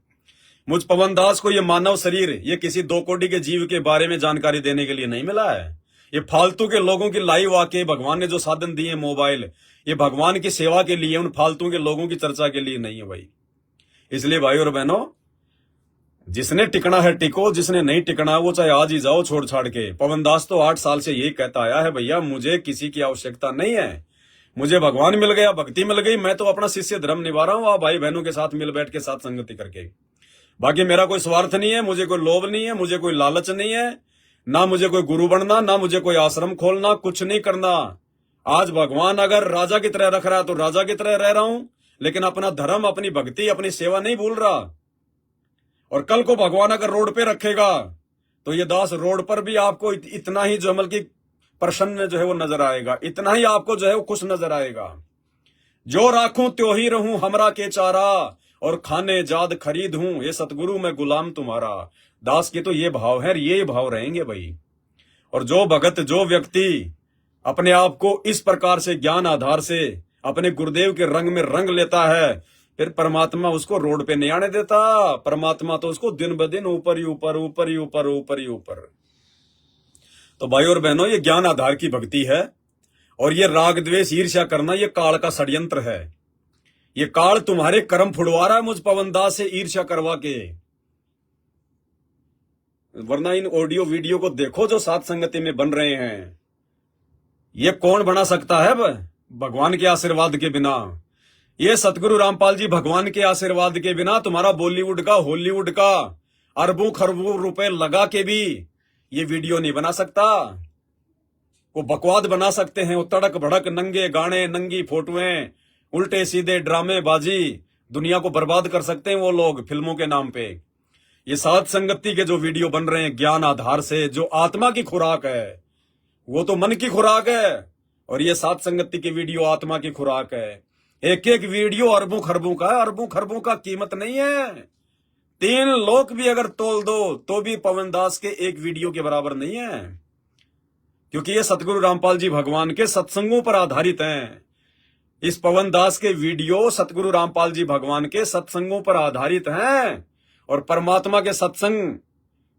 [SPEAKER 1] मुझ पवन दास को ये मानव शरीर, ये किसी 2 कोटि के जीव के बारे में जानकारी देने के लिए नहीं मिला है। ये फालतू के लोगों की लाइव आके भगवान ने जो साधन दिए मोबाइल, ये भगवान की सेवा के लिए, उन फालतू के लोगों की चर्चा के लिए नहीं है भाई। इसलिए भाई और बहनों, जिसने टिकना है टिको, जिसने नहीं टिकना वो चाहे आज ही जाओ छोड़ छाड़ के। पवनदास तो 8 साल से यही कहता आया है, भैया मुझे किसी की आवश्यकता नहीं है, मुझे भगवान मिल गया, भक्ति मिल गई, मैं तो अपना शिष्य धर्म निभा रहा हूं, आप भाई बहनों के साथ मिल बैठ के साथ संगति करके। बाकी मेरा कोई स्वार्थ नहीं है, मुझे कोई लोभ नहीं है, मुझे कोई लालच नहीं है, ना मुझे कोई गुरु बनना, ना मुझे कोई आश्रम खोलना, कुछ नहीं करना। आज भगवान अगर राजा की तरह रख रहा है तो राजा की तरह रह रहा हूं, लेकिन अपना धर्म, अपनी भक्ति, अपनी सेवा नहीं भूल रहा। और कल को भगवान अगर रोड पे रखेगा तो ये दास रोड पर भी आपको इतना ही जो मतलब की प्रसन्न जो है वो नजर आएगा, इतना ही आपको जो है वो खुश नजर आएगा। जो राखूं त्यों ही रहूं हमरा के चारा, और खाने जाद खरीद हूं, ये सतगुरु मैं गुलाम तुम्हारा। दास के तो ये भाव है, ये भाव रहेंगे भाई। और जो भगत, जो व्यक्ति अपने आप को इस प्रकार से ज्ञान आधार से अपने गुरुदेव के रंग में रंग लेता है, फिर परमात्मा उसको रोड पे नहीं आने देता। परमात्मा तो उसको दिन ब दिन ऊपर ही ऊपर, ऊपर ही ऊपर, ऊपर ही ऊपर। तो भाई और बहनों, ये ज्ञान आधार की भक्ति है। और ये राग द्वेष ईर्ष्या करना, ये काल का षड्यंत्र है। ये काल तुम्हारे कर्म फुड़वा रहा है मुझ पवनदास से ईर्ष्या करवा के। वरना इन ऑडियो वीडियो को देखो जो साथ संगति में बन रहे हैं, ये कौन बना सकता है भगवान के आशीर्वाद के बिना। ये सतगुरु रामपाल जी भगवान के आशीर्वाद के बिना तुम्हारा बॉलीवुड का, हॉलीवुड का अरबों खरबों रुपए लगा के भी ये वीडियो नहीं बना सकता। वो बकवाद बना सकते हैं, वो तड़क भड़क नंगे गाने, नंगी फोटोएं, उल्टे सीधे ड्रामे बाजी, दुनिया को बर्बाद कर सकते हैं वो लोग फिल्मों के नाम पे। ये साध संगति के जो वीडियो बन रहे हैं ज्ञान आधार से, जो आत्मा की खुराक है, वो तो मन की खुराक है, और ये साध संगति की वीडियो आत्मा की खुराक है। एक एक वीडियो अरबों खरबों का है, अरबों खरबों का कीमत नहीं है। 3 लोग भी अगर तोल दो तो भी पवनदास के एक वीडियो के बराबर नहीं है, क्योंकि ये सतगुरु रामपाल जी भगवान के सत्संगों पर आधारित हैं। इस पवनदास के वीडियो सतगुरु रामपाल जी भगवान के सत्संगों पर आधारित हैं। और परमात्मा के सत्संग,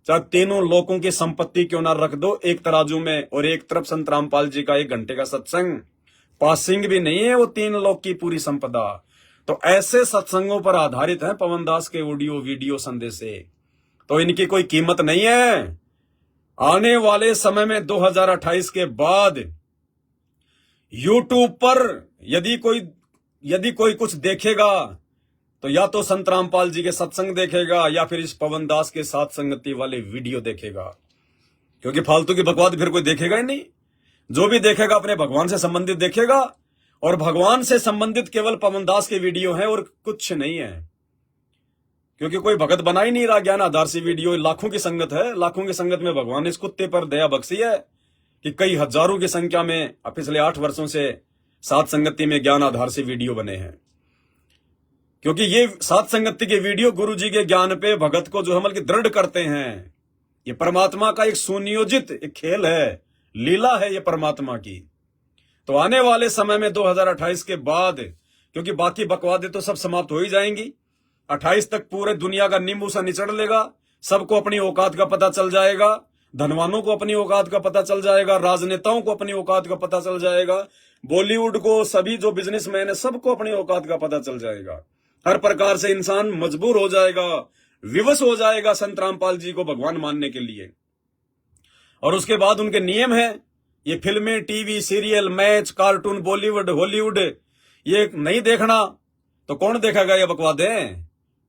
[SPEAKER 1] चाहे तीनों लोगों की संपत्ति क्यों ना रख दो एक तराजू में, और एक तरफ संत रामपाल जी का 1 घंटे का सत्संग, पासिंग भी नहीं है वो 3 लोग की पूरी संपदा। तो ऐसे सत्संगों पर आधारित है पवनदास के ऑडियो वीडियो संदेशे, तो इनकी कोई कीमत नहीं है। आने वाले समय में 2028 के बाद यूट्यूब पर यदि कोई कुछ देखेगा तो या तो संत रामपाल जी के सत्संग देखेगा, या फिर इस पवनदास के साथ संगति वाले वीडियो देखेगा, क्योंकि फालतू की बकवाद फिर कोई देखेगा ही नहीं। जो भी देखेगा अपने भगवान से संबंधित देखेगा, और भगवान से संबंधित केवल पवनदास के वीडियो हैं और कुछ नहीं है, क्योंकि कोई भगत बना ही नहीं रहा। ज्ञान आधार से वीडियो लाखों की संगत है, लाखों की संगत में भगवान ने इस कुत्ते पर दया बख्शी है कि कई हजारों की संख्या में पिछले 8 वर्षों से साथ संगति में ज्ञान आधार से वीडियो बने हैं। क्योंकि ये साथ संगति के वीडियो गुरु जी के ज्ञान पे भगत को जो है दृढ़ करते हैं। ये परमात्मा का एक सुनियोजित एक खेल है, लीला है ये परमात्मा की। तो आने वाले समय में 2028 के बाद, क्योंकि बाकी बकवादें तो सब समाप्त हो ही जाएंगी, 28 तक पूरे दुनिया का नींबू सा निचड़ लेगा, सबको अपनी औकात का पता चल जाएगा, धनवानों को अपनी औकात का पता चल जाएगा, राजनेताओं को अपनी औकात का पता चल जाएगा, बॉलीवुड को, सभी जो बिजनेसमैन है सबको अपनी औकात का पता चल जाएगा। हर प्रकार से इंसान मजबूर हो जाएगा, विवश हो जाएगा संत रामपाल जी को भगवान मानने के लिए। और उसके बाद उनके नियम है, ये फिल्में, TV serial, match, cartoon, Bollywood, Hollywood ये नहीं देखना। तो कौन देखेगा ये बकवादें?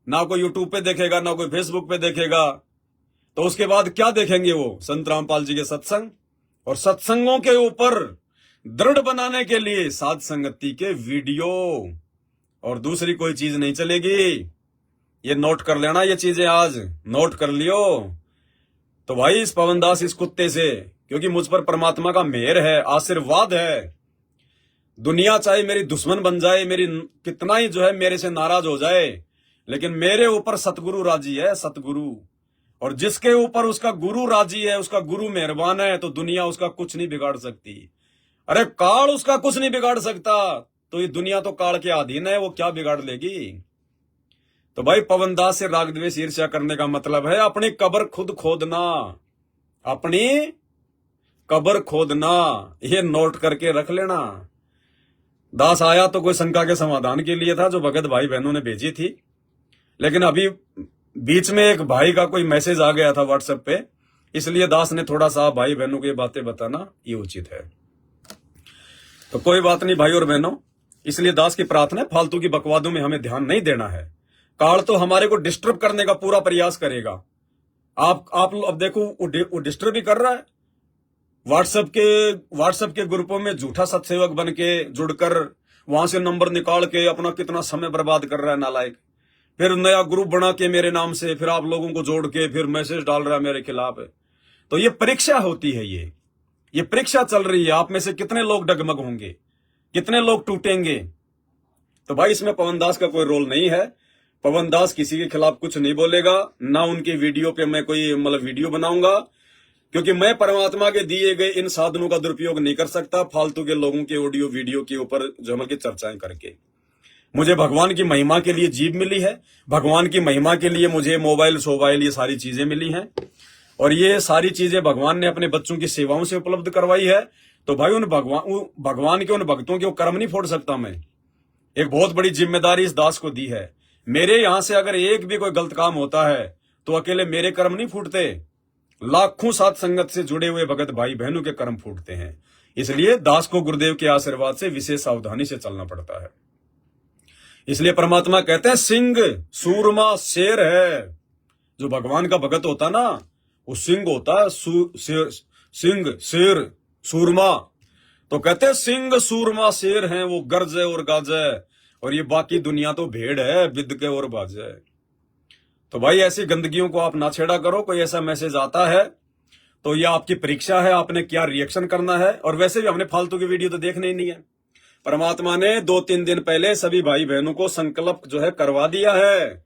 [SPEAKER 1] ना कोई यूट्यूब पे देखेगा, ना कोई फेसबुक पे देखेगा। तो उसके बाद क्या देखेंगे वो? संत रामपाल जी के सत्संग, और सत्संगों के ऊपर दृढ़ बनाने के लिए साध संगति के वीडियो, और दूसरी कोई चीज नहीं चलेगी। ये नोट कर लेना, ये चीजें आज नोट कर लियो। तो भाई इस पवनदास, इस कुत्ते से, क्योंकि मुझ पर परमात्मा का मेहर है, आशीर्वाद है। दुनिया चाहे मेरी दुश्मन बन जाए, मेरी कितना ही जो है मेरे से नाराज हो जाए, लेकिन मेरे ऊपर सतगुरु राजी है, सतगुरु। और जिसके ऊपर उसका गुरु राजी है, उसका गुरु मेहरबान है, तो दुनिया उसका कुछ नहीं बिगाड़ सकती। अरे काल उसका कुछ नहीं बिगाड़ सकता, तो ये दुनिया तो काल के अधीन है, वो क्या बिगाड़ लेगी। तो भाई पवनदास से राग द्वेष ईर्ष्या करने का मतलब है अपनी कब्र खुद खोदना, अपनी कब्र खोदना। ये नोट करके रख लेना। दास आया तो कोई शंका के समाधान के लिए था, जो भगत भाई बहनों ने भेजी थी, लेकिन अभी बीच में एक भाई का कोई मैसेज आ गया था व्हाट्सएप पे, इसलिए दास ने थोड़ा सा भाई बहनों को ये बातें बताना ये उचित है। तो कोई बात नहीं भाई और बहनों, इसलिए दास की प्रार्थना है, फालतू की बकवादों में हमें ध्यान नहीं देना है। काल तो हमारे को डिस्टर्ब करने का पूरा प्रयास करेगा। आप अब देखो वो डिस्टर्ब भी कर रहा है। व्हाट्सएप के ग्रुपों में झूठा सत्सेवक बन के जुड़कर वहां से नंबर निकाल के अपना कितना समय बर्बाद कर रहा है नालायक। फिर नया ग्रुप बना के मेरे नाम से फिर आप लोगों को जोड़ के फिर मैसेज डाल रहा है मेरे खिलाफ। तो ये परीक्षा होती है, ये परीक्षा चल रही है। आप में से कितने लोग डगमग होंगे, कितने लोग टूटेंगे। तो भाई इसमें पवनदास का कोई रोल नहीं है। पवन दास किसी के खिलाफ कुछ नहीं बोलेगा, ना उनकी वीडियो पे मैं कोई मतलब वीडियो बनाऊंगा, क्योंकि मैं परमात्मा के दिए गए इन साधनों का दुरुपयोग नहीं कर सकता फालतू के लोगों के ऑडियो वीडियो के ऊपर जो मतलब की चर्चाएं करके। मुझे भगवान की महिमा के लिए जीभ मिली है, भगवान की महिमा के लिए मुझे मोबाइल सोबाइल ये सारी चीजें मिली हैं, और ये सारी चीजें भगवान ने अपने बच्चों की सेवाओं से उपलब्ध करवाई है। तो भाई उन भगवान के उन भक्तों के कर्म नहीं फोड़ सकता मैं। एक बहुत बड़ी जिम्मेदारी इस दास को दी है। मेरे यहां से अगर एक भी कोई गलत काम होता है तो अकेले मेरे कर्म नहीं फूटते, लाखों साथ संगत से जुड़े हुए भगत भाई बहनों के कर्म फूटते हैं। इसलिए दास को गुरुदेव के आशीर्वाद से विशेष सावधानी से चलना पड़ता है। इसलिए परमात्मा कहते हैं सिंह सूरमा शेर है। जो भगवान का भगत होता ना वो सिंह होता है, सिंह शेर सूरमा। तो कहते हैं सिंह सूरमा शेर हैं, वो गरजे और गाजे, और ये बाकी दुनिया तो भेड़ है बिद के और बाजे। तो भाई ऐसी गंदगियों को आप ना छेड़ा करो। कोई ऐसा मैसेज आता है तो ये आपकी परीक्षा है, आपने क्या रिएक्शन करना है। और वैसे भी हमने फालतू की वीडियो तो देखने ही नहीं है। परमात्मा ने 2-3 दिन पहले सभी भाई बहनों को संकल्प जो है करवा दिया है,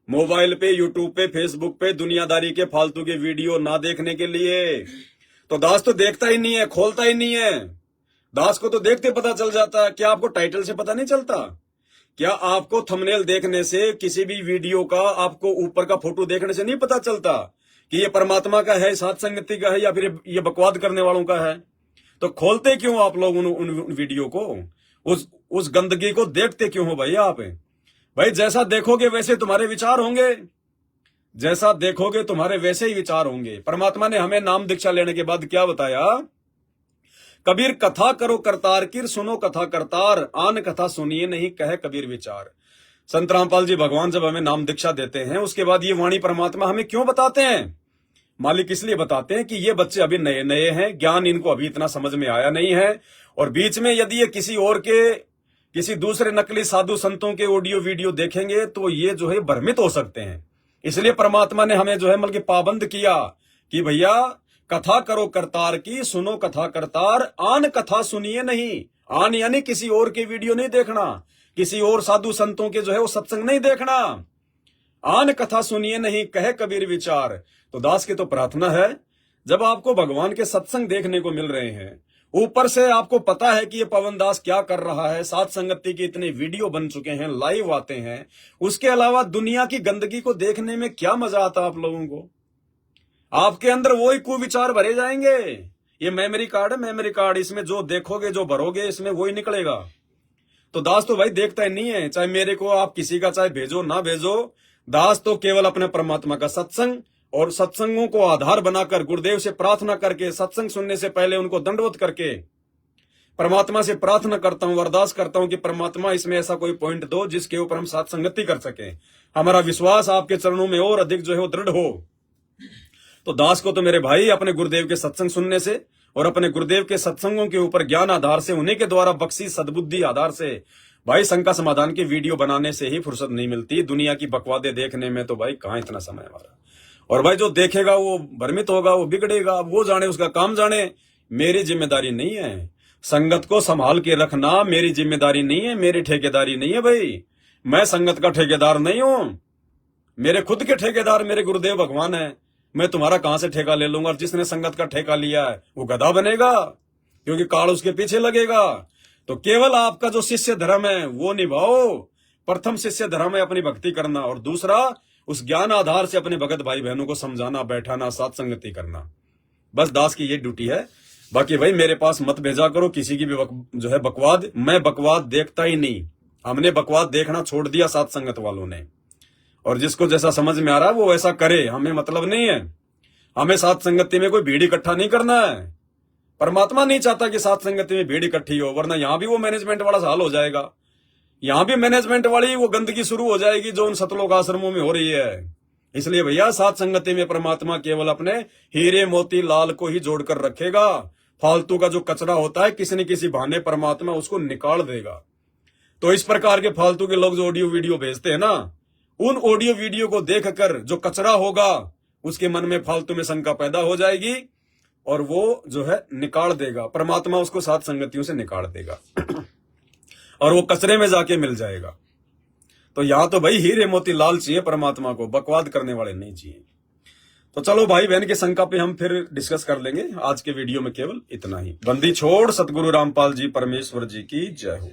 [SPEAKER 1] मोबाइल पे, यूट्यूब पे, फेसबुक पे दुनियादारी के फालतू के वीडियो ना देखने के लिए। तो दास तो देखता ही नहीं है, खोलता ही नहीं है। दास को तो देखते पता चल जाता है। क्या आपको टाइटल से पता नहीं चलता? क्या आपको थंबनेल देखने से, किसी भी वीडियो का आपको ऊपर का फोटो देखने से नहीं पता चलता कि ये परमात्मा का है, साथ संगति का है, या फिर ये बकवाद करने वालों का है? तो खोलते क्यों आप लोग उन वीडियो को? उस गंदगी को देखते क्यों हो भाई आप? भाई जैसा देखोगे वैसे तुम्हारे विचार होंगे, जैसा देखोगे तुम्हारे वैसे ही विचार होंगे। परमात्मा ने हमें नाम दीक्षा लेने के बाद क्या बताया? कबीर कथा करो करतार की, सुनो कथा करतार, आन कथा सुनिए नहीं कहे कबीर विचार। संत रामपाल जी भगवान जब हमें नाम दीक्षा देते हैं उसके बाद ये वाणी परमात्मा हमें क्यों बताते हैं? मालिक इसलिए बताते हैं कि ये बच्चे अभी नए नए हैं, ज्ञान इनको अभी इतना समझ में आया नहीं है, और बीच में यदि ये किसी दूसरे नकली साधु संतों के ऑडियो वीडियो देखेंगे तो ये जो है भ्रमित हो सकते हैं। इसलिए परमात्मा ने हमें जो है मतलब पाबंद किया कि भैया कथा करो करतार की, सुनो कथा करतार, आन कथा सुनिए नहीं। आन यानी किसी और के वीडियो नहीं देखना, किसी और साधु संतों के जो है वो सत्संग नहीं देखना। आन कथा सुनिए नहीं कहे कबीर विचार। तो दास की तो प्रार्थना है, जब आपको भगवान के सत्संग देखने को मिल रहे हैं, ऊपर से आपको पता है कि ये पवन दास क्या कर रहा है, साथ संगति के इतने वीडियो बन चुके हैं, लाइव आते हैं, उसके अलावा दुनिया की गंदगी को देखने में क्या मजा आता आप लोगों को? आपके अंदर वही कुविचार भरे जाएंगे। ये मेमोरी कार्ड है, मेमोरी कार्ड, इसमें जो देखोगे जो भरोगे इसमें वही निकलेगा। तो दास तो भाई देखता ही नहीं है, चाहे मेरे को आप किसी का चाहे भेजो ना भेजो। दास तो केवल अपने परमात्मा का सत्संग और सत्संगों को आधार बनाकर गुरुदेव से प्रार्थना करके, सत्संग सुनने से पहले उनको दंडवत करके परमात्मा से प्रार्थना करता हूं, अरदास करता हूं कि परमात्मा इसमें ऐसा कोई पॉइंट दो जिसके ऊपर हम साथ संगति कर सके, हमारा विश्वास आपके चरणों में और अधिक जो है वो दृढ़ हो। तो दास को तो मेरे भाई अपने गुरुदेव के सत्संग सुनने से और अपने गुरुदेव के सत्संगों के ऊपर ज्ञान आधार से, उन्हीं के द्वारा बख्शी सद्बुद्धि आधार से भाई शंका समाधान की वीडियो बनाने से ही फुर्सत नहीं मिलती। दुनिया की बकवादे देखने में तो भाई कहां इतना समय हमारा। और भाई जो देखेगा वो भ्रमित होगा, वो बिगड़ेगा, वो जाने, उसका काम जाने। मेरी जिम्मेदारी नहीं है, संगत को संभाल के रखना मेरी जिम्मेदारी नहीं है, मेरी ठेकेदारी नहीं है भाई। मैं संगत का ठेकेदार नहीं हूं, मेरे खुद के ठेकेदार मेरे गुरुदेव भगवान है। मैं तुम्हारा कहां से ठेका ले लूंगा? और जिसने संगत का ठेका लिया है वो गधा बनेगा, क्योंकि काल उसके पीछे लगेगा। तो केवल आपका जो शिष्य धर्म है वो निभाओ। प्रथम शिष्य धर्म है अपनी भक्ति करना, और दूसरा उस ज्ञान आधार से अपने भगत भाई बहनों को समझाना, बैठाना, साथ संगति करना। बस दास की ये ड्यूटी है। बाकी भाई मेरे पास मत भेजा करो किसी की भी जो है बकवाद। मैं बकवाद देखता ही नहीं, हमने बकवाद देखना छोड़ दिया साथ संगत वालों ने। और जिसको जैसा समझ में आ रहा है वो वैसा करे, हमें मतलब नहीं है। हमें साथ संगति में कोई भीड़ इकट्ठा नहीं करना है। परमात्मा नहीं चाहता कि साथ संगति में भीड़ इकट्ठी हो, वरना यहां भी वो मैनेजमेंट वाला हाल हो जाएगा। यहां भी मैनेजमेंट वाली वो गंदगी शुरू हो जाएगी जो उन सतलोक आश्रमों में हो रही है। इसलिए भैया साथ संगति में परमात्मा केवल अपने हीरे मोती लाल को ही जोड़कर रखेगा। फालतू का जो कचरा होता है किसी न किसी बहाने परमात्मा उसको निकाल देगा। तो इस प्रकार के फालतू के लोग जो ऑडियो वीडियो भेजते हैं ना, उन ऑडियो वीडियो को देखकर जो कचरा होगा उसके मन में फालतू में शंका पैदा हो जाएगी और वो जो है निकाल देगा। परमात्मा उसको साथ संगतियों से निकाल देगा और वो कचरे में जाके मिल जाएगा। तो यहाँ तो भाई हीरे मोती लाल चाहिए परमात्मा को, बकवाद करने वाले नहीं चाहिए। तो चलो भाई बहन की शंका पे हम फिर डिस्कस कर लेंगे। आज के वीडियो में केवल इतना ही। बंदी छोड़ सतगुरु रामपाल जी परमेश्वर जी की जय हो।